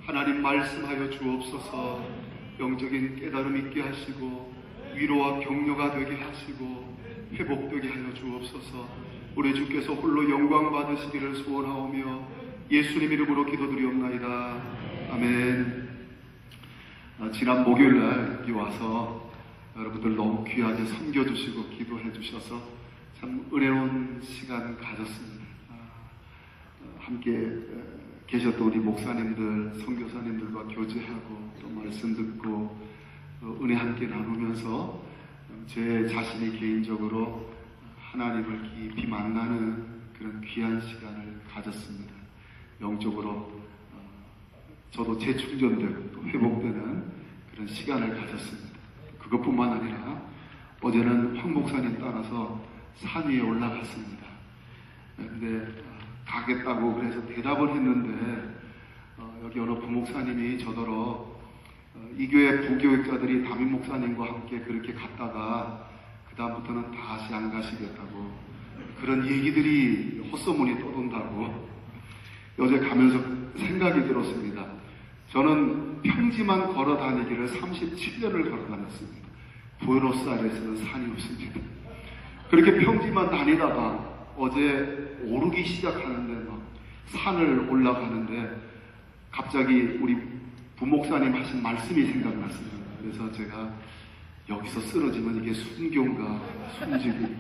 하나님 말씀하여 주옵소서. 영적인 깨달음 있게 하시고 위로와 격려가 되게 하시고 회복되게 하여 주옵소서. 우리 주께서 홀로 영광 받으시기를 소원하오며 예수님 이름으로 기도드리옵나이다. 아멘. 지난 목요일날 여기 와서 여러분들 너무 귀하게 섬겨주시고 기도해 주셔서 참 은혜로운 시간 가졌습니다. 함께 계셨던 우리 목사님들, 선교사님들과 교제하고 또 말씀 듣고 은혜 함께 나누면서 제 자신이 개인적으로 하나님을 깊이 만나는 그런 귀한 시간을 가졌습니다. 영적으로 저도 재충전되고 또 회복되는 그런 시간을 가졌습니다. 그것뿐만 아니라 어제는 황 목사님 따라서 산 위에 올라갔습니다. 근데 가겠다고 그래서 대답을 했는데 여기 어느 부목사님이 저더러 이 교회 부교육자들이 담임 목사님과 함께 그렇게 갔다가 그 다음부터는 다시 안 가시겠다고 그런 얘기들이 헛소문이 떠돈다고 어제 가면서 생각이 들었습니다. 저는 평지만 걸어 다니기를 37년을 걸어 다녔습니다. 부에노스아이레스는 산이 없습니다. 그렇게 평지만 다니다가 어제 오르기 시작하는데 막 산을 올라가는데 갑자기 우리 부목사님 하신 말씀이 생각났습니다. 그래서 제가 여기서 쓰러지면 이게 순교인가 순직이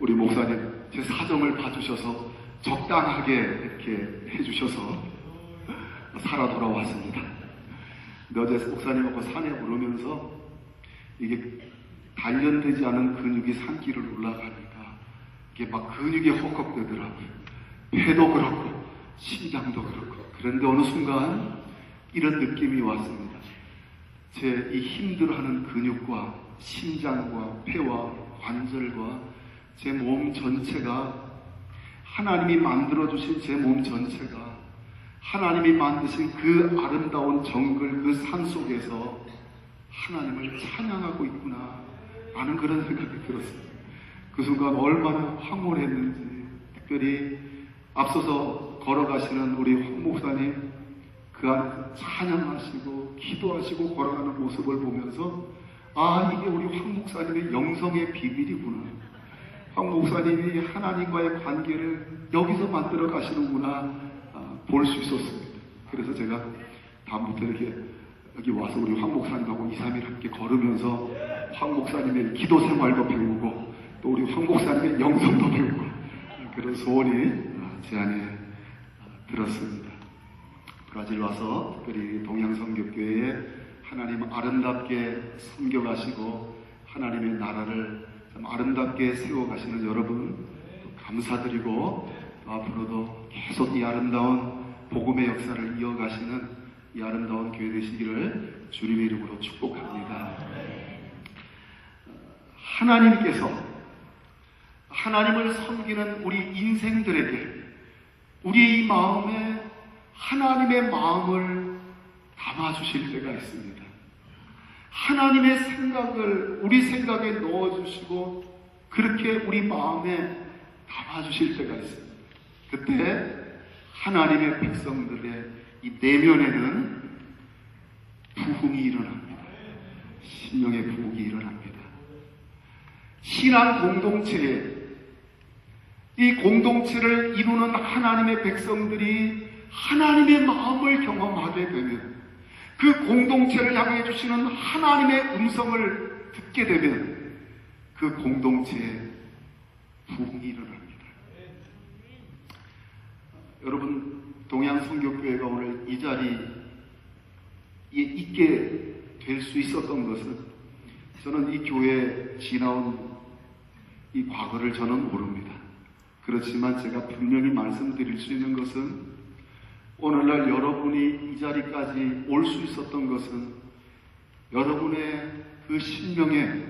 우리 목사님 제 사정을 봐주셔서 적당하게 이렇게 해주셔서 살아 돌아왔습니다. 근데 어제 목사님하고 산에 오르면서 이게 단련되지 않은 근육이 산길을 올라가니까 이게 막 근육이 헉헉대더라고요. 배도 그렇고 심장도 그렇고. 그런데 어느 순간 이런 느낌이 왔습니다. 제 이 힘들어하는 근육과 심장과 폐와 관절과 제 몸 전체가 하나님이 만들어주신 제 몸 전체가 하나님이 만드신 그 아름다운 정글 그 산 속에서 하나님을 찬양하고 있구나 라는 그런 생각이 들었습니다. 그 순간 얼마나 황홀했는지 특별히 앞서서 걸어가시는 우리 황 목사님 그 안에 찬양하시고 기도하시고 걸어가는 모습을 보면서 아 이게 우리 황 목사님의 영성의 비밀이구나. 황 목사님이 하나님과의 관계를 여기서 만들어 가시는구나 볼 수 있었습니다. 그래서 제가 다음부터 이렇게 여기 와서 우리 황 목사님하고 2, 3일 함께 걸으면서 황 목사님의 기도 생활도 배우고 또 우리 황 목사님의 영성도 배우고 그런 소원이 제 안에 들었습니다. 브라질 와서 특별히 동양선교교회에 하나님 아름답게 섬겨가시고 하나님의 나라를 참 아름답게 세워가시는 여러분 감사드리고 또 앞으로도 계속 이 아름다운 복음의 역사를 이어가시는 이 아름다운 교회 되시기를 주님의 이름으로 축복합니다. 하나님을 섬기는 우리 인생들에게 우리의 마음에 하나님의 마음을 담아주실 때가 있습니다. 하나님의 생각을 우리 생각에 넣어주시고 그렇게 우리 마음에 담아주실 때가 있습니다. 그때 하나님의 백성들의 이 내면에는 부흥이 일어납니다. 심령의 부흥이 일어납니다. 신앙 공동체에 이 공동체를 이루는 하나님의 백성들이 하나님의 마음을 경험하게 되면 그 공동체를 향해 주시는 하나님의 음성을 듣게 되면 그 공동체에 부흥이 일어납니다. 여러분, 동양선교교회가 오늘 이 자리에 있게 될 수 있었던 것은 저는 이 교회에 지나온 이 과거를 저는 모릅니다. 그렇지만 제가 분명히 말씀드릴 수 있는 것은 오늘날 여러분이 이 자리까지 올 수 있었던 것은 여러분의 그 심령에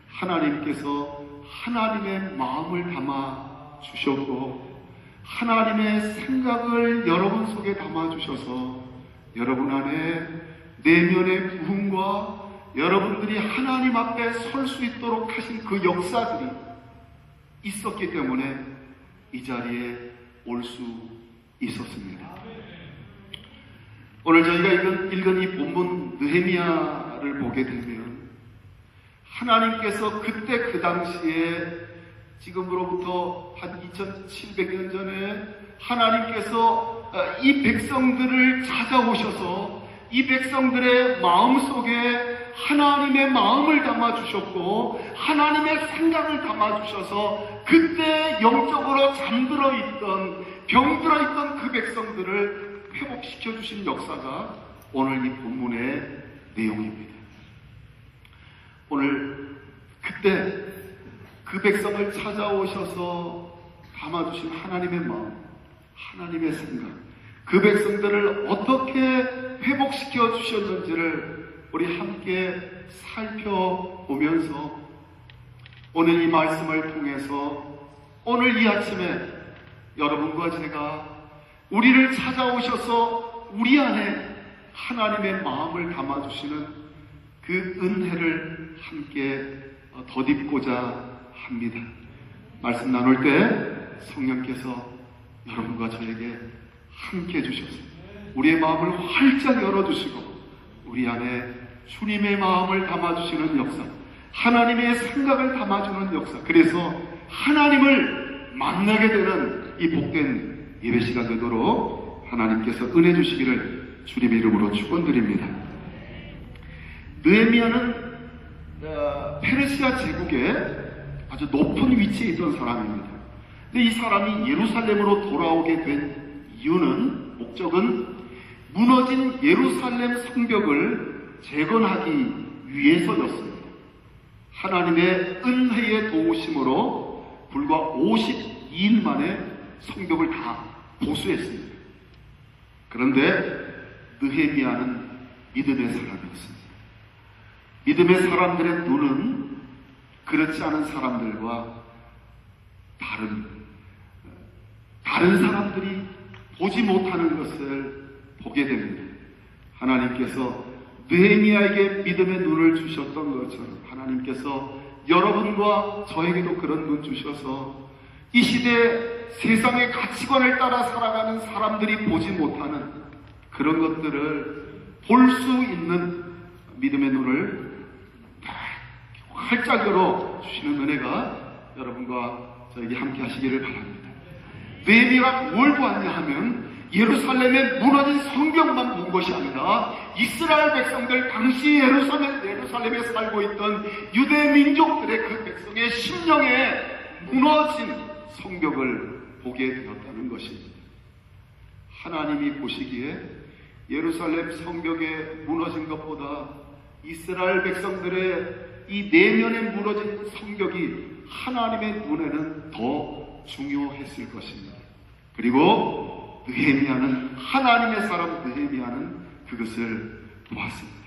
하나님께서 하나님의 마음을 담아 주셨고 하나님의 생각을 여러분 속에 담아 주셔서 여러분 안에 내면의 부흥과 여러분들이 하나님 앞에 설 수 있도록 하신 그 역사들이 있었기 때문에 이 자리에 올 수 있었습니다. 오늘 저희가 읽은 이 본문 느헤미야를 보게 되면 하나님께서 그때 그 당시에 지금으로부터 한 2700년 전에 하나님께서 이 백성들을 찾아오셔서 이 백성들의 마음속에 하나님의 마음을 담아주셨고 하나님의 생각을 담아주셔서 그때 영적으로 잠들어 있던 병들어 있던 그 백성들을 회복시켜 주신 역사가 오늘 이 본문의 내용입니다. 오늘 그때 그 백성을 찾아오셔서 담아주신 하나님의 마음, 하나님의 생각, 그 백성들을 어떻게 회복시켜 주셨는지를 우리 함께 살펴보면서 오늘 이 말씀을 통해서 오늘 이 아침에 여러분과 제가 우리를 찾아오셔서 우리 안에 하나님의 마음을 담아주시는 그 은혜를 함께 덧입고자 합니다. 말씀 나눌 때 성령께서 여러분과 저에게 함께 해주셔서 우리의 마음을 활짝 열어주시고 우리 안에 주님의 마음을 담아주시는 역사, 하나님의 생각을 담아주는 역사, 그래서 하나님을 만나게 되는 이 복된 예배 시간 되도록 하나님께서 은혜 주시기를 주님의 이름으로 축원드립니다. 느헤미야는 페르시아 제국에 아주 높은 위치에 있던 사람입니다. 근데 이 사람이 예루살렘으로 돌아오게 된 이유는, 목적은 무너진 예루살렘 성벽을 재건하기 위해서였습니다. 하나님의 은혜의 도우심으로 불과 52일 만에 성벽을 다 보수했습니다. 그런데 느헤미야는 믿음의 사람이었습니다. 믿음의 사람들의 눈은 그렇지 않은 사람들과 다른 사람들이 보지 못하는 것을 보게 됩니다. 하나님께서 느헤미야에게 믿음의 눈을 주셨던 것처럼 하나님께서 여러분과 저에게도 그런 눈 주셔서 이 시대 세상의 가치관을 따라 살아가는 사람들이 보지 못하는 그런 것들을 볼 수 있는 믿음의 눈을 활짝 열어 주시는 은혜가 여러분과 저에게 함께 하시기를 바랍니다. 느헤미야가 뭘 보았냐 하면 예루살렘의 무너진 성벽만 본 것이 아니라 이스라엘 백성들, 당시 예루살렘에 살고 있던 유대 민족들의 그 백성의 심령에 무너진 성벽을 보게 되었다는 것입니다. 하나님이 보시기에 예루살렘 성벽에 무너진 것보다 이스라엘 백성들의 이 내면에 무너진 성벽이 하나님의 눈에는 더 중요했을 것입니다. 그리고 느헤미야는, 하나님의 사람 느헤미야는 그것을 보았습니다.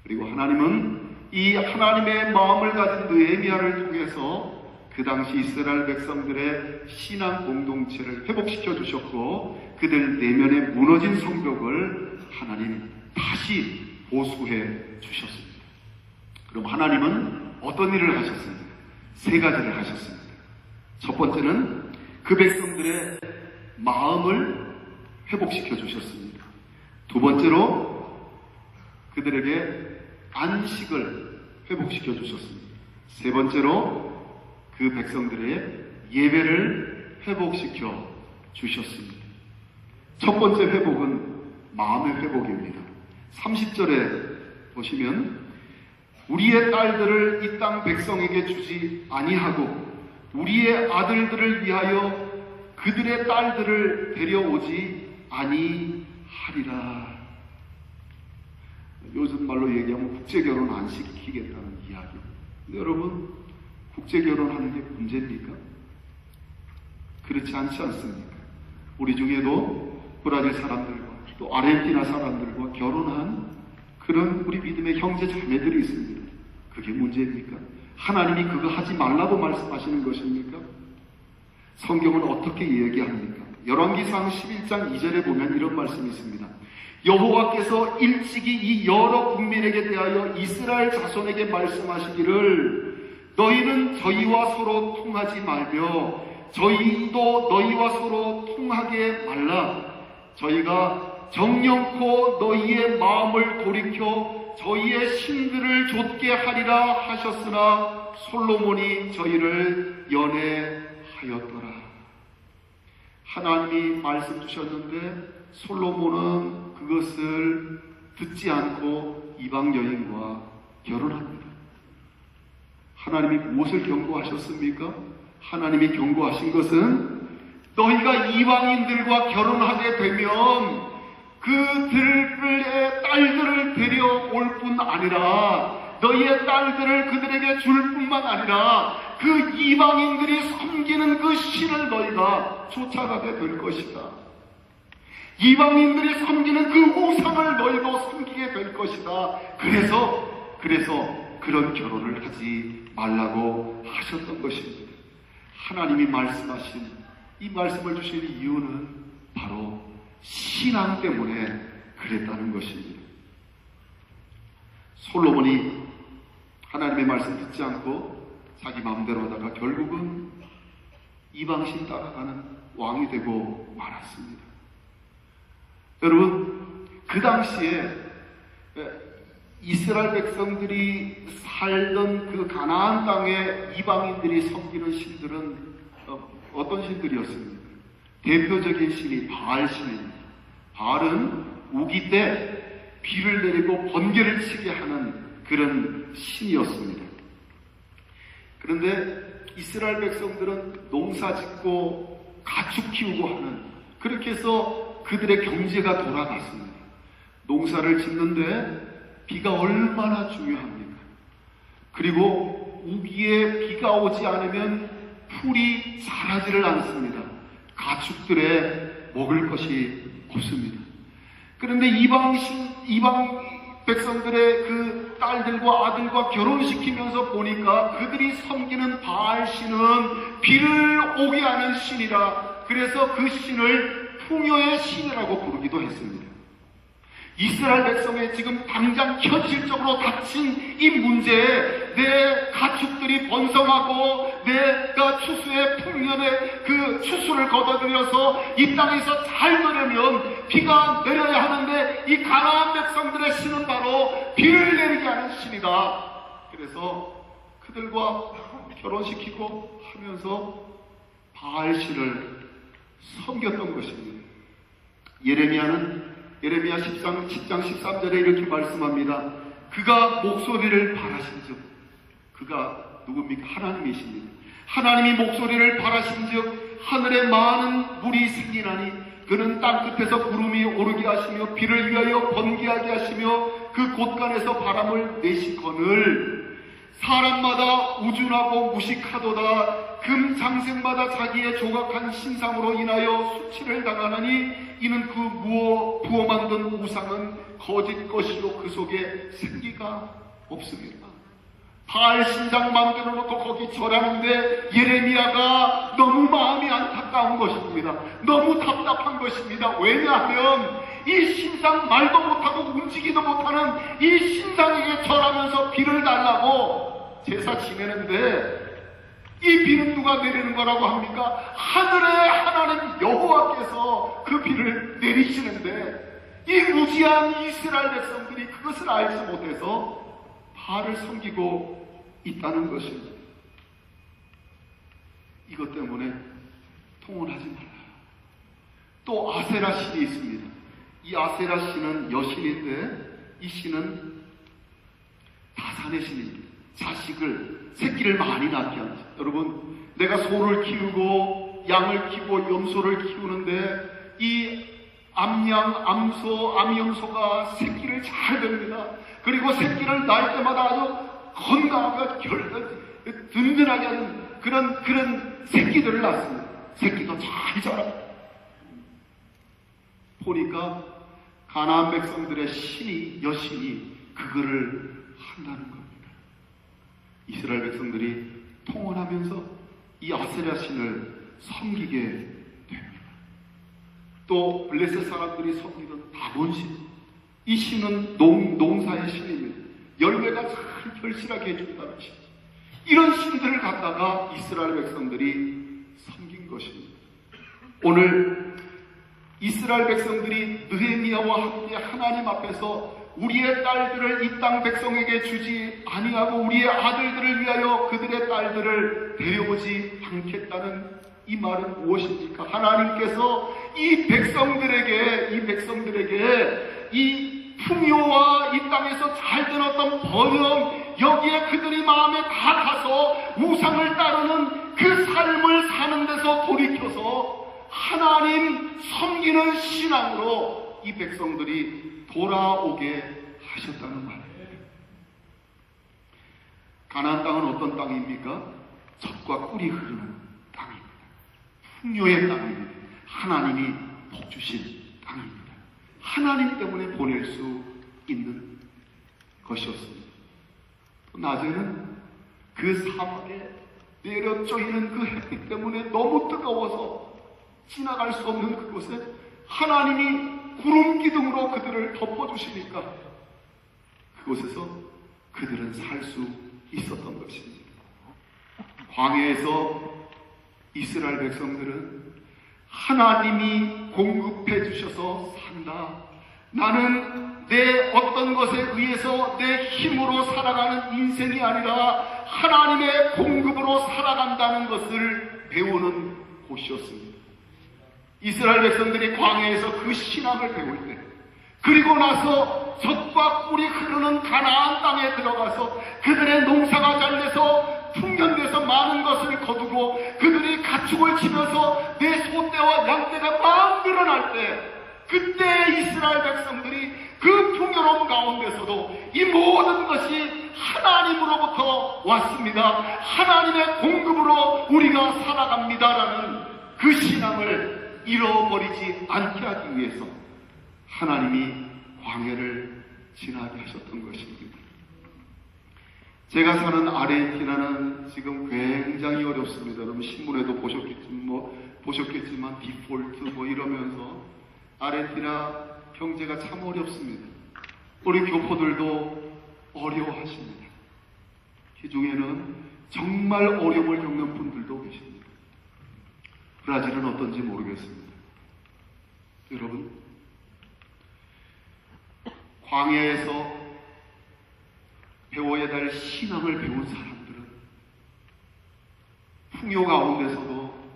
그리고 하나님은 이 하나님의 마음을 가진 느헤미야를 통해서 그 당시 이스라엘 백성들의 신앙 공동체를 회복시켜 주셨고 그들 내면에 무너진 성벽을 하나님 다시 보수해 주셨습니다. 그럼 하나님은 어떤 일을 하셨습니까? 세 가지를 하셨습니다. 첫 번째는 그 백성들의 마음을 회복시켜 주셨습니다. 두 번째로 그들에게 안식을 회복시켜 주셨습니다. 세 번째로 그 백성들의 예배를 회복시켜 주셨습니다. 첫 번째 회복은 마음의 회복입니다. 30절에 보시면 우리의 딸들을 이 땅 백성에게 주지 아니하고 우리의 아들들을 위하여 그들의 딸들을 데려오지 아니하리라. 요즘 말로 얘기하면 국제결혼 안 시키겠다는 이야기. 근데 여러분, 국제결혼하는 게 문제입니까? 그렇지 않지 않습니까? 우리 중에도 브라질 사람들과 또 아르헨티나 사람들과 결혼한 그런 우리 믿음의 형제 자매들이 있습니다. 그게 문제입니까? 하나님이 그거 하지 말라고 말씀하시는 것입니까? 성경은 어떻게 얘기합니까? 열왕기상 11장 2절에 보면 이런 말씀이 있습니다. 여호와께서 일찍이 이 여러 국민에게 대하여 이스라엘 자손에게 말씀하시기를 너희는 저희와 서로 통하지 말며 저희도 너희와 서로 통하게 말라. 저희가 정령코 너희의 마음을 돌이켜 저희의 신들을 좇게 하리라 하셨으나 솔로몬이 저희를 연애하였더라. 하나님이 말씀 주셨는데 솔로몬은 그것을 듣지 않고 이방 여인과 결혼합니다. 하나님이 무엇을 경고하셨습니까? 하나님이 경고하신 것은 너희가 이방인들과 결혼하게 되면 그들의 딸들을 데려올 뿐 아니라 너희의 딸들을 그들에게 줄 뿐만 아니라 그 이방인들이 섬기는 그 신을 너희가 쫓아가게 될 것이다. 이방인들이 섬기는 그 우상을 너희도 섬기게 될 것이다. 그래서 그런 결혼을 하지 말라고 하셨던 것입니다. 하나님이 말씀하신 이 말씀을 주신 이유는 바로 신앙 때문에 그랬다는 것입니다. 솔로몬이 하나님의 말씀 듣지 않고 자기 마음대로 하다가 결국은 이방신 따라가는 왕이 되고 말았습니다. 여러분, 그 당시에 이스라엘 백성들이 살던 그 가나안 땅에 이방인들이 섬기는 신들은 어떤 신들이었습니까? 대표적인 신이 바알 신입니다. 바알은 우기 때 비를 내리고 번개를 치게 하는 그런 신이었습니다. 그런데 이스라엘 백성들은 농사 짓고 가축 키우고 하는, 그렇게 해서 그들의 경제가 돌아갔습니다. 농사를 짓는데 비가 얼마나 중요합니까? 그리고 우기에 비가 오지 않으면 풀이 자라지를 않습니다. 가축들의 먹을 것이 없습니다. 그런데 이방 백성들의 그 딸들과 아들과 결혼시키면서 보니까 그들이 섬기는 바알 신은 비를 오게 하는 신이라, 그래서 그 신을 풍요의 신이라고 부르기도 했습니다. 이스라엘 백성의 지금 당장 현실적으로 닥친 이 문제에 내 가축들이 번성하고 내가 추수의 풍년의 그 추수를 거둬들여서 이 땅에서 잘 되려면 비가 내려야 하는데 이 가나안 백성들의 신은 바로 비를 내리게 하는 신이다. 그래서 그들과 결혼시키고 하면서 바알 신을 섬겼던 것입니다. 예레미야 10장 13절에 이렇게 말씀합니다. 그가 목소리를 바라신즉, 그가 누굽니까? 하나님이십니다. 하나님이 목소리를 바라신즉 하늘에 많은 물이 생기나니 그는 땅 끝에서 구름이 오르게 하시며 비를 위하여 번개하게 하시며 그 곳간에서 바람을 내시거늘 사람마다 우준하고 무식하도다. 금 장생마다 자기의 조각한 신상으로 인하여 수치를 당하나니 이는 그 부어 만든 우상은 거짓 것이요 그 속에 생기가 없습니다. 바알 신상 만들어 놓고 거기 절하는데 예레미야가 너무 마음이 안타까운 것입니다. 너무 답답한 것입니다. 왜냐하면 이 신상 말도 못하고 움직이도 못하는 이 신상에게 절하면서 비를 달라고 제사 지내는데 이 비는 누가 내리는 거라고 합니까? 하늘의 하나님 여호와께서 그 비를 내리시는데 이 무지한 이스라엘 백성들이 그것을 알지 못해서 바알을 섬기고 있다는 것입니다. 이것 때문에 통혼하지 말라. 또 아세라 신이 있습니다. 이 아세라 신은 여신인데 이 신은 다산의 신입니다. 자식을, 새끼를 많이 낳게 합니다. 여러분, 내가 소를 키우고 양을 키우고 염소를 키우는데 이 암양, 암소, 암염소가 새끼를 잘 냅니다. 그리고 새끼를 낳을 때마다 아주 건강하고 든든하게 하는 그런 새끼들을 낳습니다. 새끼도 잘 자랍니다. 보니까 가나안 백성들의 신이, 여신이 그거를 한다는 겁니다. 이스라엘 백성들이 통혼하면서 이 아세라 신을 섬기게 됩니다. 또 블레셋 사람들이 섬기던 다곤 신, 이 신은 농사의 신입니다. 열매가 잘 결실하게 해준다는 신. 이런 신들을 갖다가 이스라엘 백성들이 섬긴 것입니다. 오늘 이스라엘 백성들이 느헤미야와 함께 하나님 앞에서 우리의 딸들을 이 땅 백성에게 주지 아니하고 우리의 아들들을 위하여 그들의 딸들을 데려오지 않겠다는 이 말은 무엇입니까? 하나님께서 이 백성들에게 이 풍요와 이 땅에서 잘된 어떤 번영, 여기에 그들이 마음에 다 가서 우상을 따르는 그 삶을 사는 데서 돌이켜서 하나님 섬기는 신앙으로 이 백성들이 돌아오게 하셨다는 말이에요. 가나안 땅은 어떤 땅입니까? 젖과 꿀이 흐르는 땅입니다. 풍요의 땅입니다. 하나님이 복 주신 땅입니다. 하나님 때문에 보낼 수 있는 것이었습니다. 또 낮에는 그 사막에 내려 쪼이는 그 햇빛 때문에 너무 뜨거워서 지나갈 수 없는 그곳에 하나님이 구름 기둥으로 그들을 덮어주시니까 그곳에서 그들은 살 수 있었던 것입니다. 광야에서 이스라엘 백성들은 하나님이 공급해 주셔서 산다. 나는 내 어떤 것에 의해서 내 힘으로 살아가는 인생이 아니라 하나님의 공급으로 살아간다는 것을 배우는 곳이었습니다. 이스라엘 백성들이 광야에서 그 신앙을 배울 때, 그리고 나서 젖과 꿀이 흐르는 가나안 땅에 들어가서 그들의 농사가 잘 돼서 풍년돼서 많은 것을 거두고 그들이 가축을 치면서 내 소떼와 양떼가 막 늘어날 때, 그때 이스라엘 백성들이 그 풍요로움 가운데서도 이 모든 것이 하나님으로부터 왔습니다. 하나님의 공급으로 우리가 살아갑니다라는 그 신앙을 잃어버리지 않게 하기 위해서 하나님이 광야를 지나게 하셨던 것입니다. 제가 사는 아르헨티나는 지금 굉장히 어렵습니다. 여러분 신문에도 보셨겠지만 디폴트 이러면서 아르헨티나 경제가 참 어렵습니다. 우리 교포들도 어려워하십니다. 그 중에는 정말 어려움을 겪는 분들도 계십니다. 브라질은 어떤지 모르겠습니다. 여러분, 광야에서 배워야 될 신앙을 배운 사람들은 풍요 가운데서도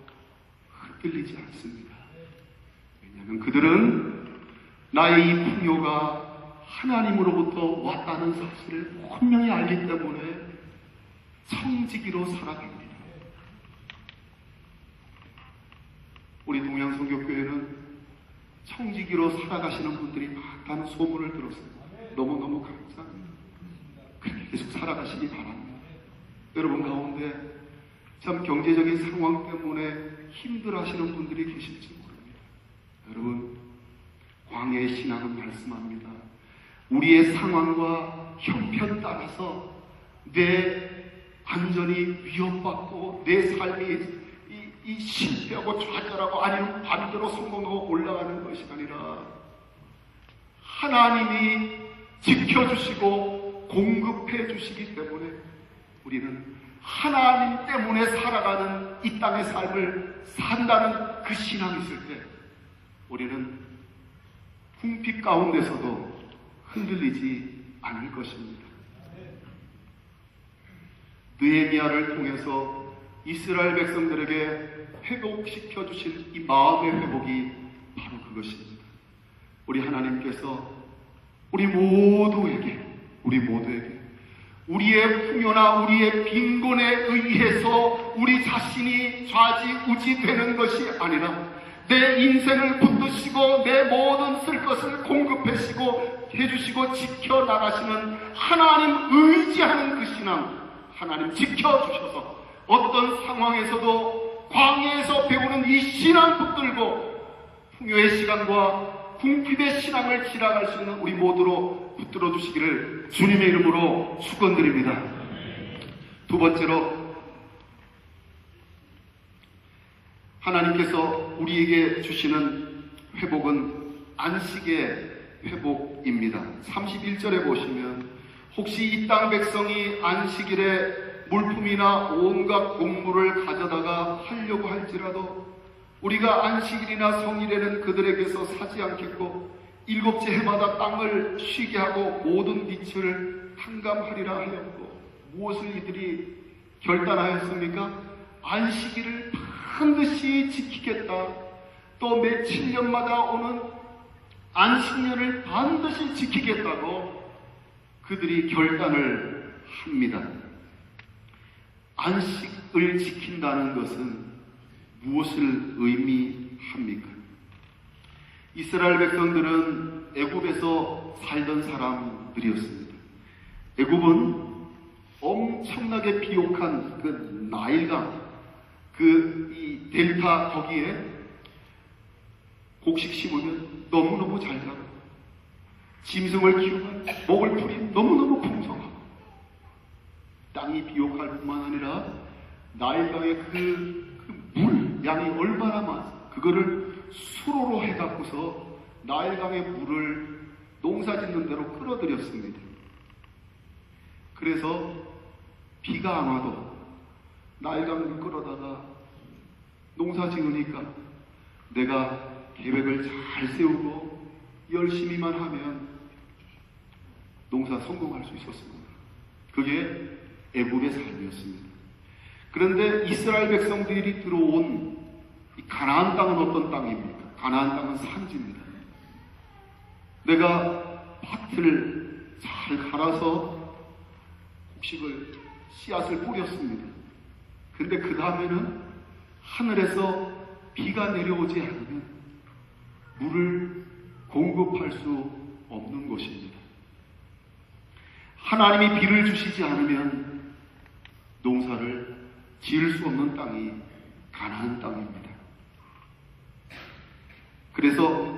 흔들리지 않습니다. 왜냐하면 그들은 나의 이 풍요가 하나님으로부터 왔다는 사실을 분명히 알기 때문에 청지기로 살아갑니다. 우리 동양성교교회는 청지기로 살아가시는 분들이 많다는 소문을 들었어요. 너무너무 감사합니다. 그렇게 계속 살아가시기 바랍니다. 여러분 가운데 참 경제적인 상황 때문에 힘들어하시는 분들이 계실지 모릅니다. 여러분, 광야의 신앙은 말씀합니다. 우리의 상황과 형편 따라서 내 안전이 위협받고 내 삶이 이 실패하고 좌절하고 아니면 반대로 성공하고 올라가는 것이 아니라 하나님이 지켜주시고 공급해 주시기 때문에 우리는 하나님 때문에 살아가는 이 땅의 삶을 산다는 그 신앙이 있을 때 우리는 궁핍 가운데서도 흔들리지 않을 것입니다. 느헤미야를 통해서 이스라엘 백성들에게 회복시켜 주신 이 마음의 회복이 바로 그것입니다. 우리 하나님께서 우리 모두에게 우리의 풍요나 우리의 빈곤에 의해서 우리 자신이 좌지우지되는 것이 아니라 내 인생을 붙드시고 내 모든 쓸 것을 공급하시고 해주시고 지켜나가시는 하나님 의지하는 그 신앙, 하나님 지켜주셔서 어떤 상황에서도 광야에서 배우는 이 신앙 붙들고 풍요의 시간과 궁핍의 신앙을 지나갈 수 있는 우리 모두로 붙들어 주시기를 주님의 이름으로 축원드립니다. 두 번째로 하나님께서 우리에게 주시는 회복은 안식의 회복입니다. 31절에 보시면 혹시 이 땅 백성이 안식일에 물품이나 온갖 곡물을 가져다가 하려고 할지라도 우리가 안식일이나 성일에는 그들에게서 사지 않겠고 일곱째 해마다 땅을 쉬게 하고 모든 빛을 탕감하리라 하였고 무엇을 이들이 결단하였습니까? 안식일을 반드시 지키겠다. 또 매 7년마다 오는 안식년을 반드시 지키겠다고 그들이 결단을 합니다. 안식을 지킨다는 것은 무엇을 의미합니까? 이스라엘 백성들은 애굽에서 살던 사람들이었습니다. 애굽은 엄청나게 비옥한 그 나일강, 이 델타 거기에 곡식 심으면 너무너무 잘 자라고 짐승을 키우면 먹을 풀이 너무너무 풍성하고 땅이 비옥할 뿐만 아니라 나일강의 그 물 양이 얼마나 많아 그거를 수로로 해갖고서 나일강의 물을 농사 짓는 데로 끌어들였습니다. 그래서 비가 안 와도 나일강을 끌어다가 농사 지으니까 내가 계획을 잘 세우고 열심히만 하면 농사 성공할 수 있었습니다. 그게 애굽의 삶이었습니다. 그런데 이스라엘 백성들이 들어온 이 가나안 땅은 어떤 땅입니까? 가나안 땅은 산지입니다. 내가 밭을 잘 갈아서 곡식을 씨앗을 뿌렸습니다. 근데 그 다음에는 하늘에서 비가 내려오지 않으면 물을 공급할 수 없는 것입니다. 하나님이 비를 주시지 않으면 농사를 지을 수 없는 땅이 가나안 땅입니다. 그래서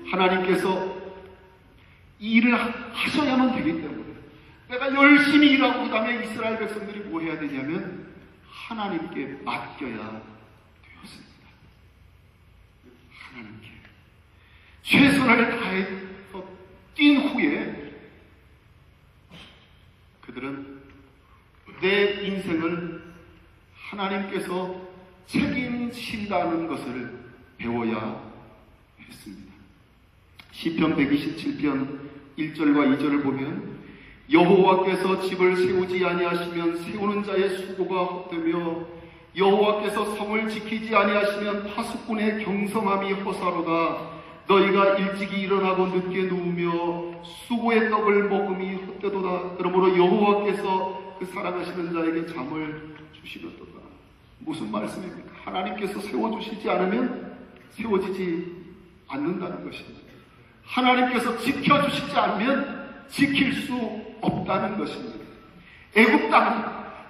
하나님께서 이 일을 하셔야만 되기 때문에 내가 열심히 일하고 그 다음에 이스라엘 백성들이 뭐 해야 되냐면 하나님께 맡겨야 되었습니다. 하나님께 최선을 다해서 뛴 후에 그들은 내 인생을 하나님께서 책임진다는 것을 배워야 했습니다. 시편 127편 1절과 2절을 보면 여호와께서 집을 세우지 아니하시면 세우는 자의 수고가 헛되며 여호와께서 성을 지키지 아니하시면 파수꾼의 경성함이 허사로다. 너희가 일찍이 일어나고 늦게 누우며 수고의 떡을 먹음이 헛되도다. 그러므로 여호와께서 그 사랑하시는 자에게 잠을 주시려도다. 무슨 말씀입니까? 하나님께서 세워주시지 않으면 세워지지 않는다는 것입니다. 하나님께서 지켜주시지 않으면 지킬 수 없다는 것입니다. 애굽 땅은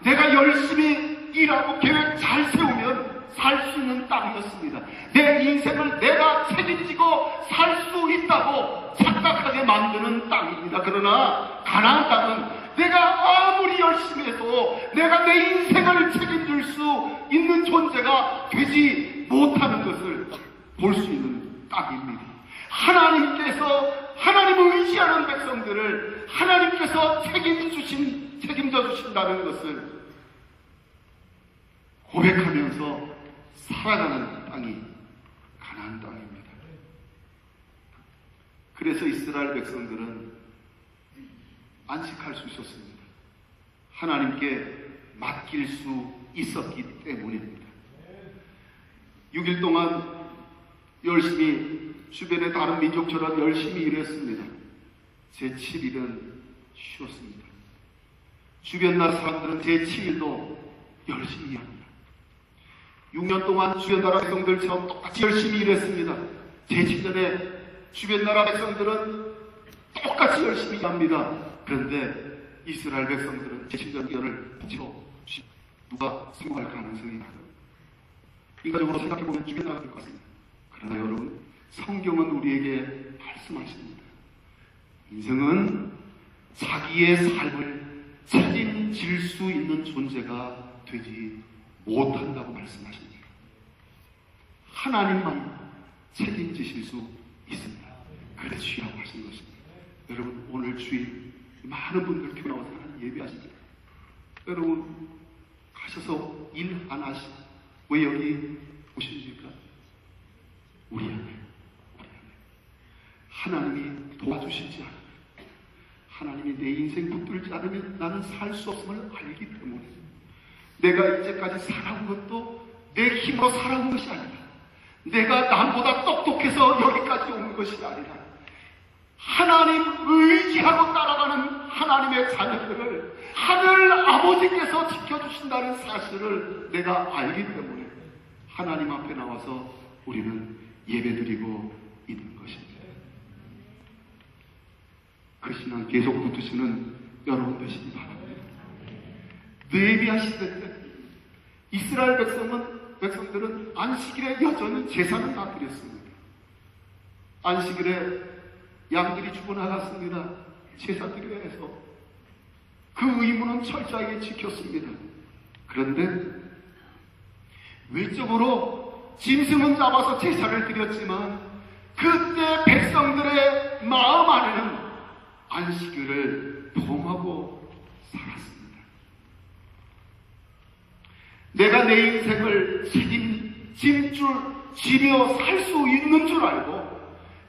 내가 열심히 일하고 계획 잘 세우면 살 수 있는 땅이었습니다. 내 인생을 내가 책임지고 살 수 있다고 착각하게 만드는 땅입니다. 그러나 가나안 땅은 내가 아무리 열심히 해도 내가 내 인생을 책임질 수 있는 존재가 되지 못하는 것을 볼 수 있는 땅입니다. 하나님께서 하나님을 의지하는 백성들을 하나님께서 책임져 주신다는 것을 고백하면서 살아가는 땅이 가나안 땅입니다. 그래서 이스라엘 백성들은 안식할 수 있었습니다. 하나님께 맡길 수 있었기 때문입니다. 6일 동안 열심히 주변의 다른 민족처럼 열심히 일했습니다. 제7일은 쉬었습니다. 주변 나라 사람들은 제7일도 열심히 일합니다. 6년 동안 주변 나라 백성들처럼 똑같이 열심히 일했습니다. 제7년에 주변 나라 백성들은 똑같이 열심히 일합니다. 그런데 이스라엘 백성들은 제7년을 붙여 누가 성공할 가능성이 많아요. 인간적으로 생각해보면 주변 나라일 것 같습니다. 그러나 여러분, 성경은 우리에게 말씀하십니다. 인생은 자기의 삶을 책임질 수 있는 존재가 되지 못한다고 말씀하십니다. 하나님만 책임지실 수 있습니다. 그래 쉬라고 하시는 것입니다. 여러분, 오늘 주일 많은 분들 교회 나와서 예배하십니다. 여러분 가셔서 일 안 하시고 왜 여기 오십니까? 우리 안에 하나님이 도와주시지 않으면, 하나님이 내 인생 붙들지 않으면 나는 살 수 없음을 알기 때문에, 내가 이제까지 살아온 것도 내 힘으로 살아온 것이 아니라, 내가 남보다 똑똑해서 여기까지 온 것이 아니라, 하나님 의지하고 따라가는 하나님의 자녀들을 하늘 아버지께서 지켜주신다는 사실을 내가 알기 때문에 하나님 앞에 나와서 우리는 예배드리고 있는 것입니다. 그 신앙 계속 붙으시는 여러분 되시기 바랍니다. 느헤미야 시대 때 이스라엘 백성들은 안식일에 여전히 제사를 다 드렸습니다. 안식일에 양들이 죽어나갔습니다. 제사 드려야 해서 그 의무는 철저하게 지켰습니다. 그런데 외적으로 짐승은 잡아서 제사를 드렸지만 그때 백성들의 마음 안에는 안식일을 범하고 살았습니다. 내가 내 인생을 지며 살 수 있는 줄 알고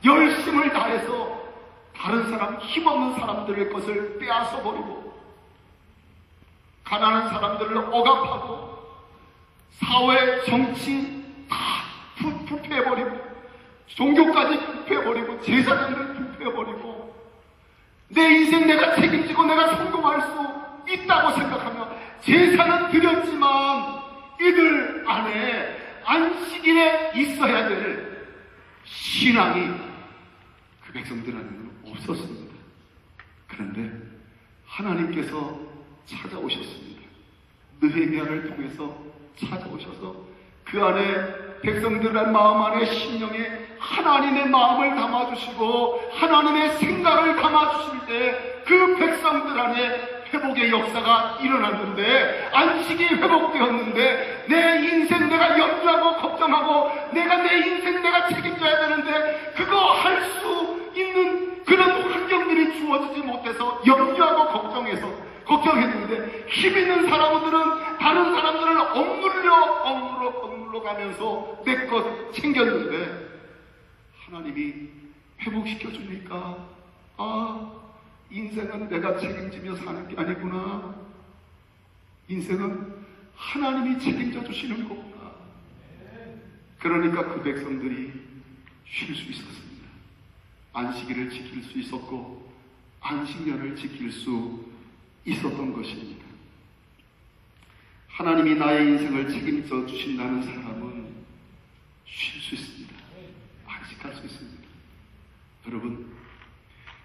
열심을 다해서 다른 사람, 힘없는 사람들의 것을 빼앗아 버리고 가난한 사람들을 억압하고 사회, 정치 다 부패해버리고 종교까지 부패해버리고 제사장을 부패해버리고 내 인생 내가 책임지고 내가 성공할 수 있다고 생각하며 제사는 드렸지만 이들 안에 안식일에 있어야 될 신앙이 그 백성들 안에는 없었습니다. 그런데 하나님께서 찾아오셨습니다. 느헤미야를 통해서 찾아오셔서 그 안에 백성들의 마음 안에 심령에 하나님의 마음을 담아주시고 하나님의 생각을 담아주실 때 그 백성들 안에 회복의 역사가 일어났는데, 안식이 회복되었는데, 내 인생 내가 염려하고 걱정하고 내가 내 인생 내가 책임져야 되는데 그거 할 수 있는 그런 환경들이 주어지지 못해서 염려하고 걱정했는데, 힘 있는 사람들은 다른 사람들을 억눌러 가면서 내 것 챙겼는데 하나님이 회복시켜 주니까 인생은 내가 책임지며 사는 게 아니구나. 인생은 하나님이 책임져 주시는 거구나. 그러니까 그 백성들이 쉴 수 있었습니다. 안식일을 지킬 수 있었고 안식년을 지킬 수 있었던 것입니다. 하나님이 나의 인생을 책임져 주신다는 사람은 쉴 수 있습니다. 안식할 수 있습니다. 여러분,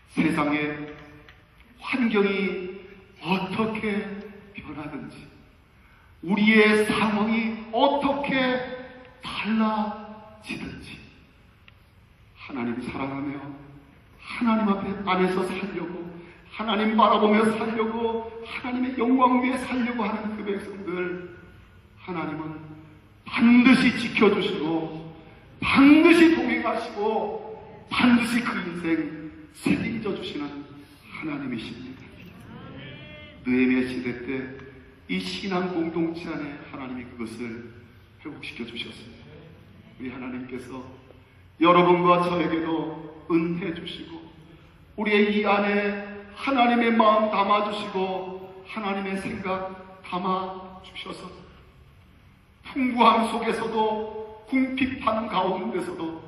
세상의 환경이 어떻게 변하든지, 우리의 상황이 어떻게 달라지든지, 하나님을 사랑하며 하나님 앞에 안에서 살려고 하나님 바라보며 살려고 하나님의 영광 위에 살려고 하는 그 백성들 하나님은 반드시 지켜주시고 반드시 동행하시고 반드시 그 인생 책임져 주시는 하나님이십니다. 느헤미야 시대 때 이 신앙 공동체 안에 하나님이 그것을 회복시켜 주셨습니다. 우리 하나님께서 여러분과 저에게도 은혜 주시고 우리의 이 안에 하나님의 마음 담아주시고 하나님의 생각 담아주셔서 풍부함 속에서도 궁핍한 가운데서도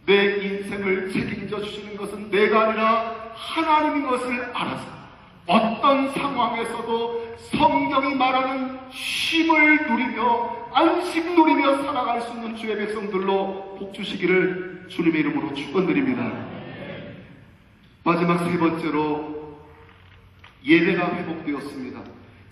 내 인생을 책임져 주시는 것은 내가 아니라 하나님인 것을 알아서 어떤 상황에서도 성경이 말하는 쉼을 누리며 안식 누리며 살아갈 수 있는 주의 백성들로 복 주시기를 주님의 이름으로 축원드립니다. 마지막 세 번째로 예배가 회복되었습니다.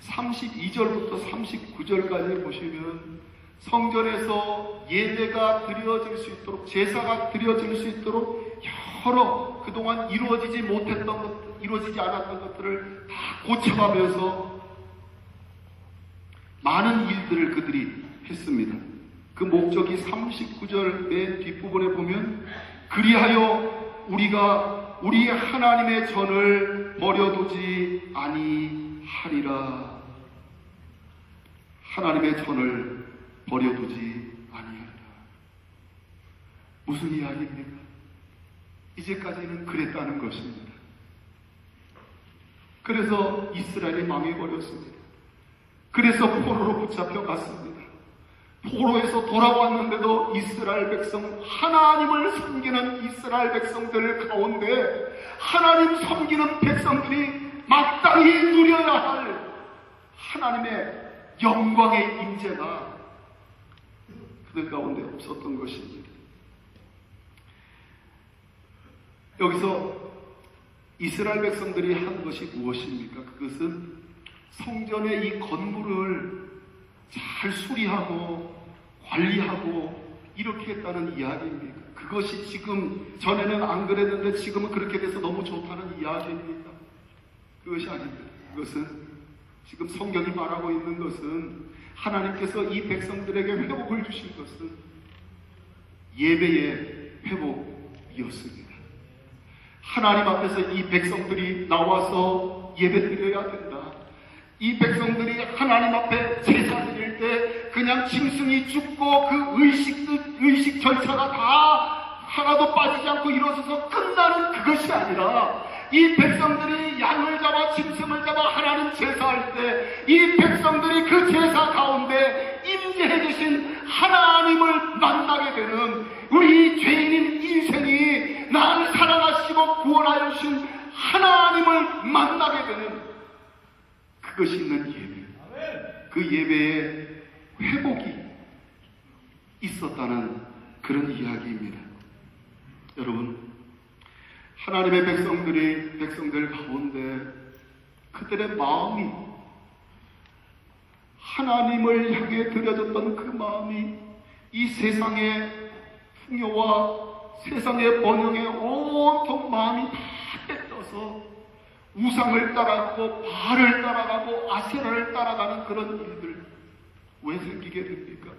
32절부터 39절까지 보시면 성전에서 예배가 드려질 수 있도록 제사가 드려질 수 있도록 여러 그동안 이루어지지 못했던 것, 이루어지지 않았던 것들을 다 고쳐가면서 많은 일들을 그들이 했습니다. 그 목적이 39절 맨 뒷부분에 보면 그리하여 우리가 우리 하나님의 전을 버려두지 아니하리라. 하나님의 전을 버려두지 아니하리라. 무슨 이야기입니까? 이제까지는 그랬다는 것입니다. 그래서 이스라엘이 망해버렸습니다. 그래서 포로로 붙잡혀 갔습니다. 포로에서 돌아왔는데도 이스라엘 백성, 하나님을 섬기는 이스라엘 백성들 가운데 하나님 섬기는 백성들이 마땅히 누려야 할 하나님의 영광의 임재가 그들 가운데 없었던 것입니다. 여기서 이스라엘 백성들이 한 것이 무엇입니까? 그것은 성전의 이 건물을 잘 수리하고 관리하고 이렇게 했다는 이야기입니까? 그것이 지금 전에는 안 그랬는데 지금은 그렇게 돼서 너무 좋다는 이야기입니까? 그것이 아닙니다. 그것은 지금 성경이 말하고 있는 것은 하나님께서 이 백성들에게 회복을 주신 것은 예배의 회복이었습니다. 하나님 앞에서 이 백성들이 나와서 예배드려야 된다. 이 백성들이 하나님 앞에 제사 드릴 때 그냥 짐승이 죽고 그 의식 절차가 다 하나도 빠지지 않고 이루어져서 끝나는 그것이 아니라 이 백성들이 양을 잡아 짐승을 잡아 하나님 제사할 때 이 백성들이 그 제사 가운데 임재해 계신 하나님을 만나게 되는 우리 죄인인 인생이 나를 사랑하시고 구원하여 주신 하나님을 만나게 되는 그것이 있는 예배, 그 예배의 회복이 있었다는 그런 이야기입니다. 여러분, 하나님의 백성들 가운데 그들의 마음이 하나님을 향해 드려졌던 그 마음이 이 세상의 풍요와 세상의 번영에 온통 마음이 다 뺏겨서 우상을 따라가고 바알을 따라가고 아세라를 따라가는 그런 일들 왜 생기게 됩니까?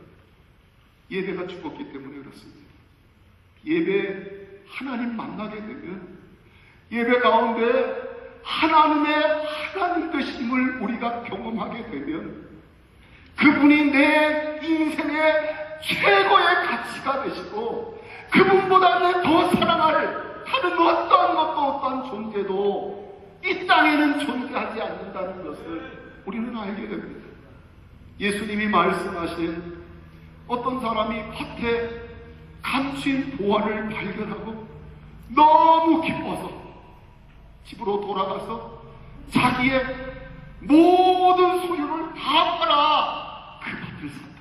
예배가 죽었기 때문에 그렇습니다. 예배 하나님 만나게 되면 예배 가운데 하나님의 하나님 되심을 우리가 경험하게 되면 그분이 내 인생의 최고의 가치가 되시고 그분보다 내 더 사랑할 다른 어떠한 것도 어떠한 존재도 이 땅에는 존재하지 않는다는 것을 우리는 알게 됩니다. 예수님이 말씀하신 어떤 사람이 밭에 감추인 보화를 발견하고 너무 기뻐서 집으로 돌아가서 자기의 모든 소유를 다 팔아 그 밭을 샀다.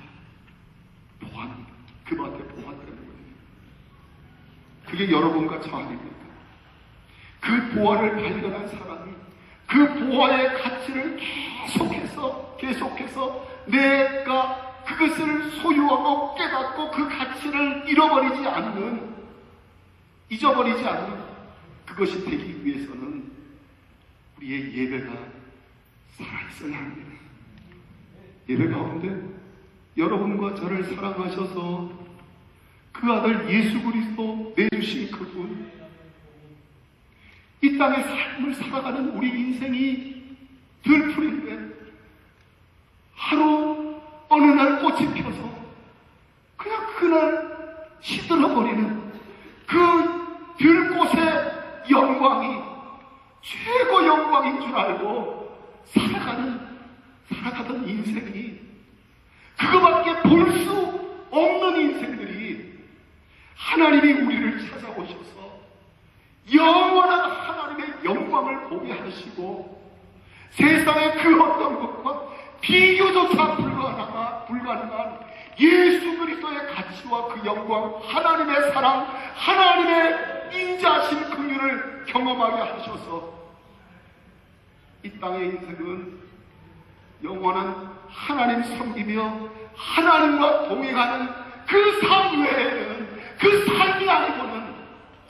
보화입니다. 그 밭에 보화 때문에. 그게 여러분과 저 아닙니까? 그 보화를 발견한 사람이 그 보화의 가치를 계속해서 내가 그것을 소유하고 깨닫고 그 가치를 잊어버리지 않는 그것이 되기 위해서는 우리의 예배가 살아있어야 합니다. 예배 가운데 여러분과 저를 사랑하셔서 그 아들 예수 그리스도 내주신 그분, 이 땅의 삶을 살아가는 우리 인생이 들풀인데 하루 어느 날 꽃이 펴서 그냥 그날 시들어버리는 그 들꽃의 영광이 최고 영광인 줄 알고 살아가던 인생이 그거밖에 볼 수 없는 인생들이 하나님이 우리를 찾아오셔서 영원한 하나님의 영광을 보게 하시고 세상의 그 어떤 것과 비교조차 불가능한 예수 그리스도의 가치와 그 영광, 하나님의 사랑, 하나님의 인자하신 긍휼을 경험하게 하셔서 이 땅의 인생은 영원한 하나님 섬기며 하나님과 동행하는 그 삶 외에는, 그 삶이 아니고는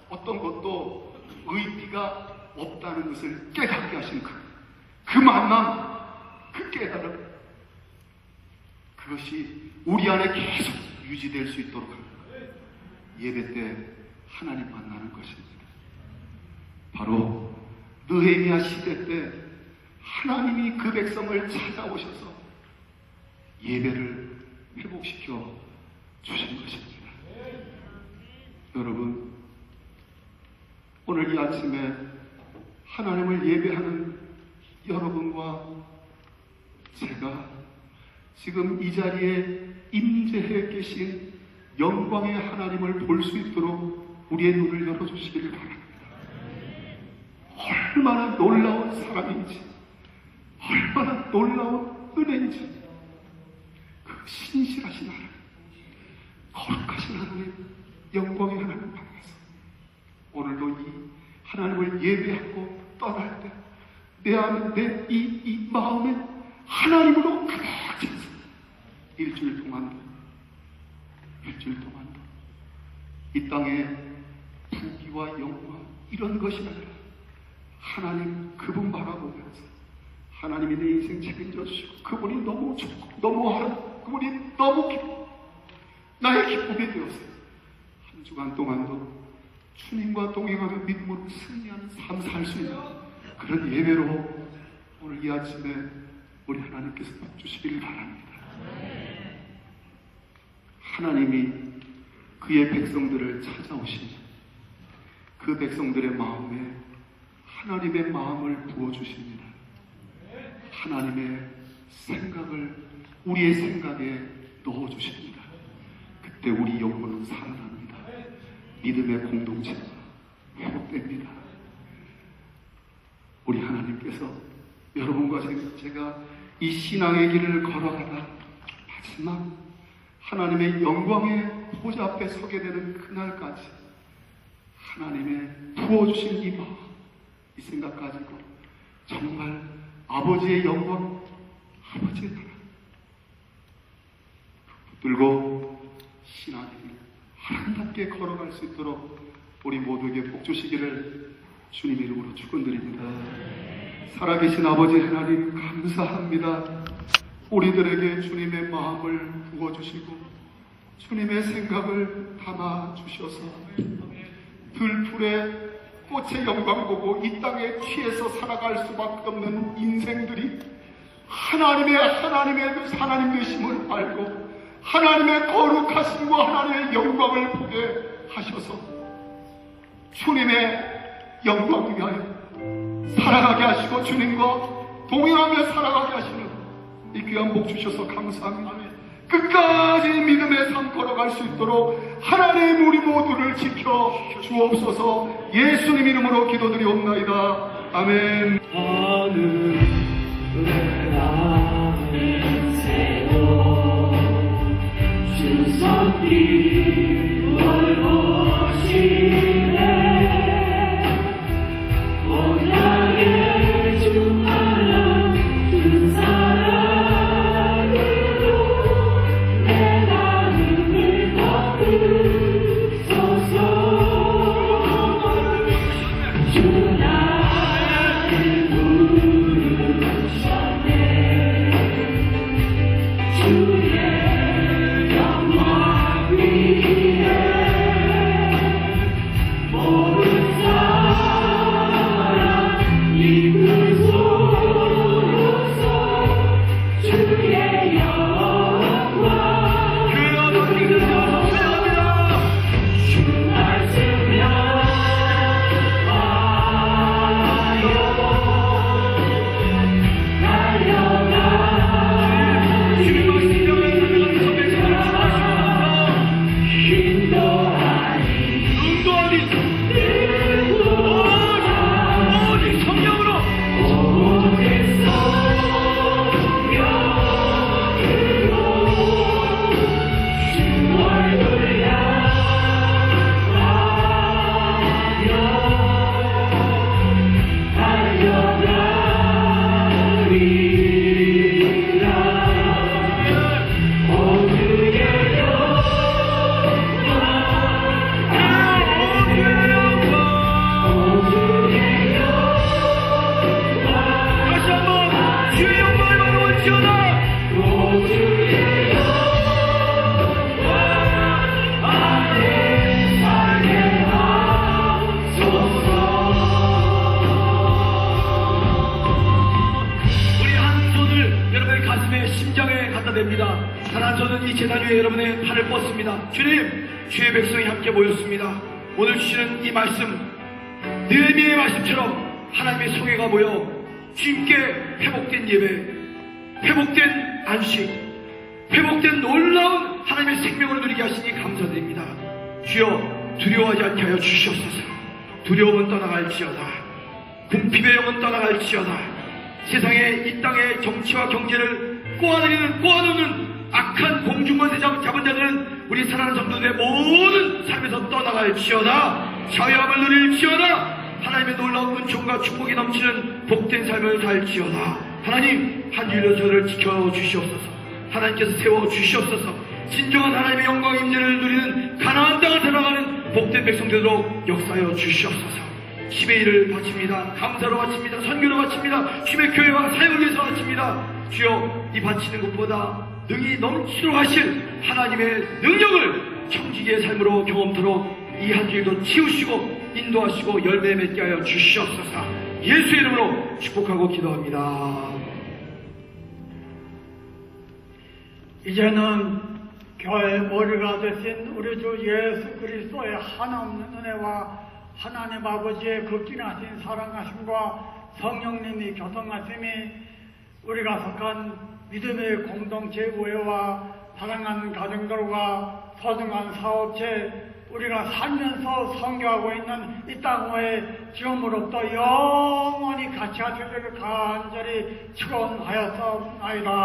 어떤 것도 의미가 없다는 것을 깨닫게 하신 그 만남, 그 깨달음, 그것이 우리 안에 계속 유지될 수 있도록 합니다. 예배 때 하나님 만나는 것입니다. 바로 느헤미야 시대 때 하나님이 그 백성을 찾아오셔서 예배를 회복시켜 주신 것입니다. 여러분, 오늘 이 아침에 하나님을 예배하는 여러분과 제가 지금 이 자리에 임재해 계신 영광의 하나님을 볼 수 있도록 우리의 눈을 열어주시기를 바랍니다. 얼마나 놀라운 사랑인지, 얼마나 놀라운 은혜인지, 그 신실하신 하나님, 거룩하신 하나님, 영광의 하나님 만나서 오늘도 이 하나님을 예배하고 떠날 때 내 안에 이 마음에 하나님으로 가득 차서 일주일 동안도 이 땅에 부귀와 영광 이런 것이 아니라 하나님 그분 바라보면서 하나님이 내 인생 책임져 주시고 그분이 너무 좋고 너무 하고 그분이 너무 기쁘고 나의 기쁨이 되었어요. 한 주간 동안도 주님과 동행하며 믿음으로 승리하는 삶 살 수 있는 그런 예배로 오늘 이 아침에 우리 하나님께서 주시기를 바랍니다. 하나님이 그의 백성들을 찾아오시니 그 백성들의 마음에 하나님의 마음을 부어주십니다. 하나님의 생각을 우리의 생각에 넣어주십니다. 그때 우리 영혼은 살아납니다. 믿음의 공동체가 회복됩니다. 우리 하나님께서 여러분과 제가 이 신앙의 길을 걸어가다 마지막 하나님의 영광의 보좌 앞에 서게 되는 그날까지 하나님의 부어주신 이 마음, 이 생각 가지고 정말 아버지의 영광, 아버지의 나라 붙들고 신앙의 길 아름답게 걸어갈 수 있도록 우리 모두에게 복 주시기를 주님 이름으로 축원드립니다. 살아계신 아버지 하나님 감사합니다. 우리들에게 주님의 마음을 부어주시고 주님의 생각을 담아주셔서 들풀에 꽃의 영광 보고 이 땅에 취해서 살아갈 수밖에 없는 인생들이 하나님 되심을 알고 하나님의 거룩하심과 하나님의 영광을 보게 하셔서 주님의 영광 위하여 살아가게 하시고 주님과 동행하며 살아가게 하시는 이 귀한 복 주셔서 감사합니다. 끝까지 믿음의 삶 걸어갈 수 있도록 하나님 우리 모두를 지켜 주옵소서. 예수님 이름으로 기도드리옵나이다. 아멘. 주나의 할지어다. 우리 한 손을 여러분의 가슴에 심장에 갖다 댑니다. 단 한 손은 이 제단 위에 여러분의 팔을 뻗습니다. 주님, 주의 백성이 함께 모였습니다. 오늘 주시는 이 말씀, 느헤미야의 말씀처럼 하나님의 성회가 모여 주님께 회복된 예배, 회복된 안식, 회복된 놀라운 하나님의 생명을 누리게 하시니 감사드립니다. 주여, 두려워하지 않게 하여 주시옵소서. 두려움은 떠나갈지어다. 궁핍의 영은 떠나갈지어다. 세상에 이 땅의 정치와 경제를 꼬아놓는 악한 공중권세 잡은 자들은 우리 사랑하는 성도들의 모든 삶에서 떠나갈지어다. 자유함을 누릴지어다. 하나님의 놀라운 은총과 축복이 넘치는 복된 삶을 살지어다. 하나님, 한 주일로 저를 지켜주시옵소서. 하나님께서 세워주시옵소서. 진정한 하나님의 영광 임재를 누리는 가나안 땅을 살아가는 복된 백성 되도록 역사하여 주시옵소서. 집의 일을 바칩니다. 감사로 바칩니다. 선교로 바칩니다. 주의 교회와 사역을 위해서 바칩니다. 주여, 이 바치는 것보다 능히 넘치도록 하실 하나님의 능력을 청지기의 삶으로 경험토록 이 한 주일도 치우시고 인도하시고 열매 맺게 하여 주시옵소서. 예수의 이름으로 축복하고 기도합니다. 이제는 교회의 머리가 되신 우리 주 예수 그리스도의 한없는 은혜와 하나님 아버지의 극진하신 사랑하심과 성령님이 교통하심이 우리가 속한 믿음의 공동체 교회와 사랑하는 가정들과 소중한 사업체, 우리가 살면서 선교하고 있는 이 땅의 지금으로부터 영원히 같이 하시기를 간절히 축원하였사옵나이다.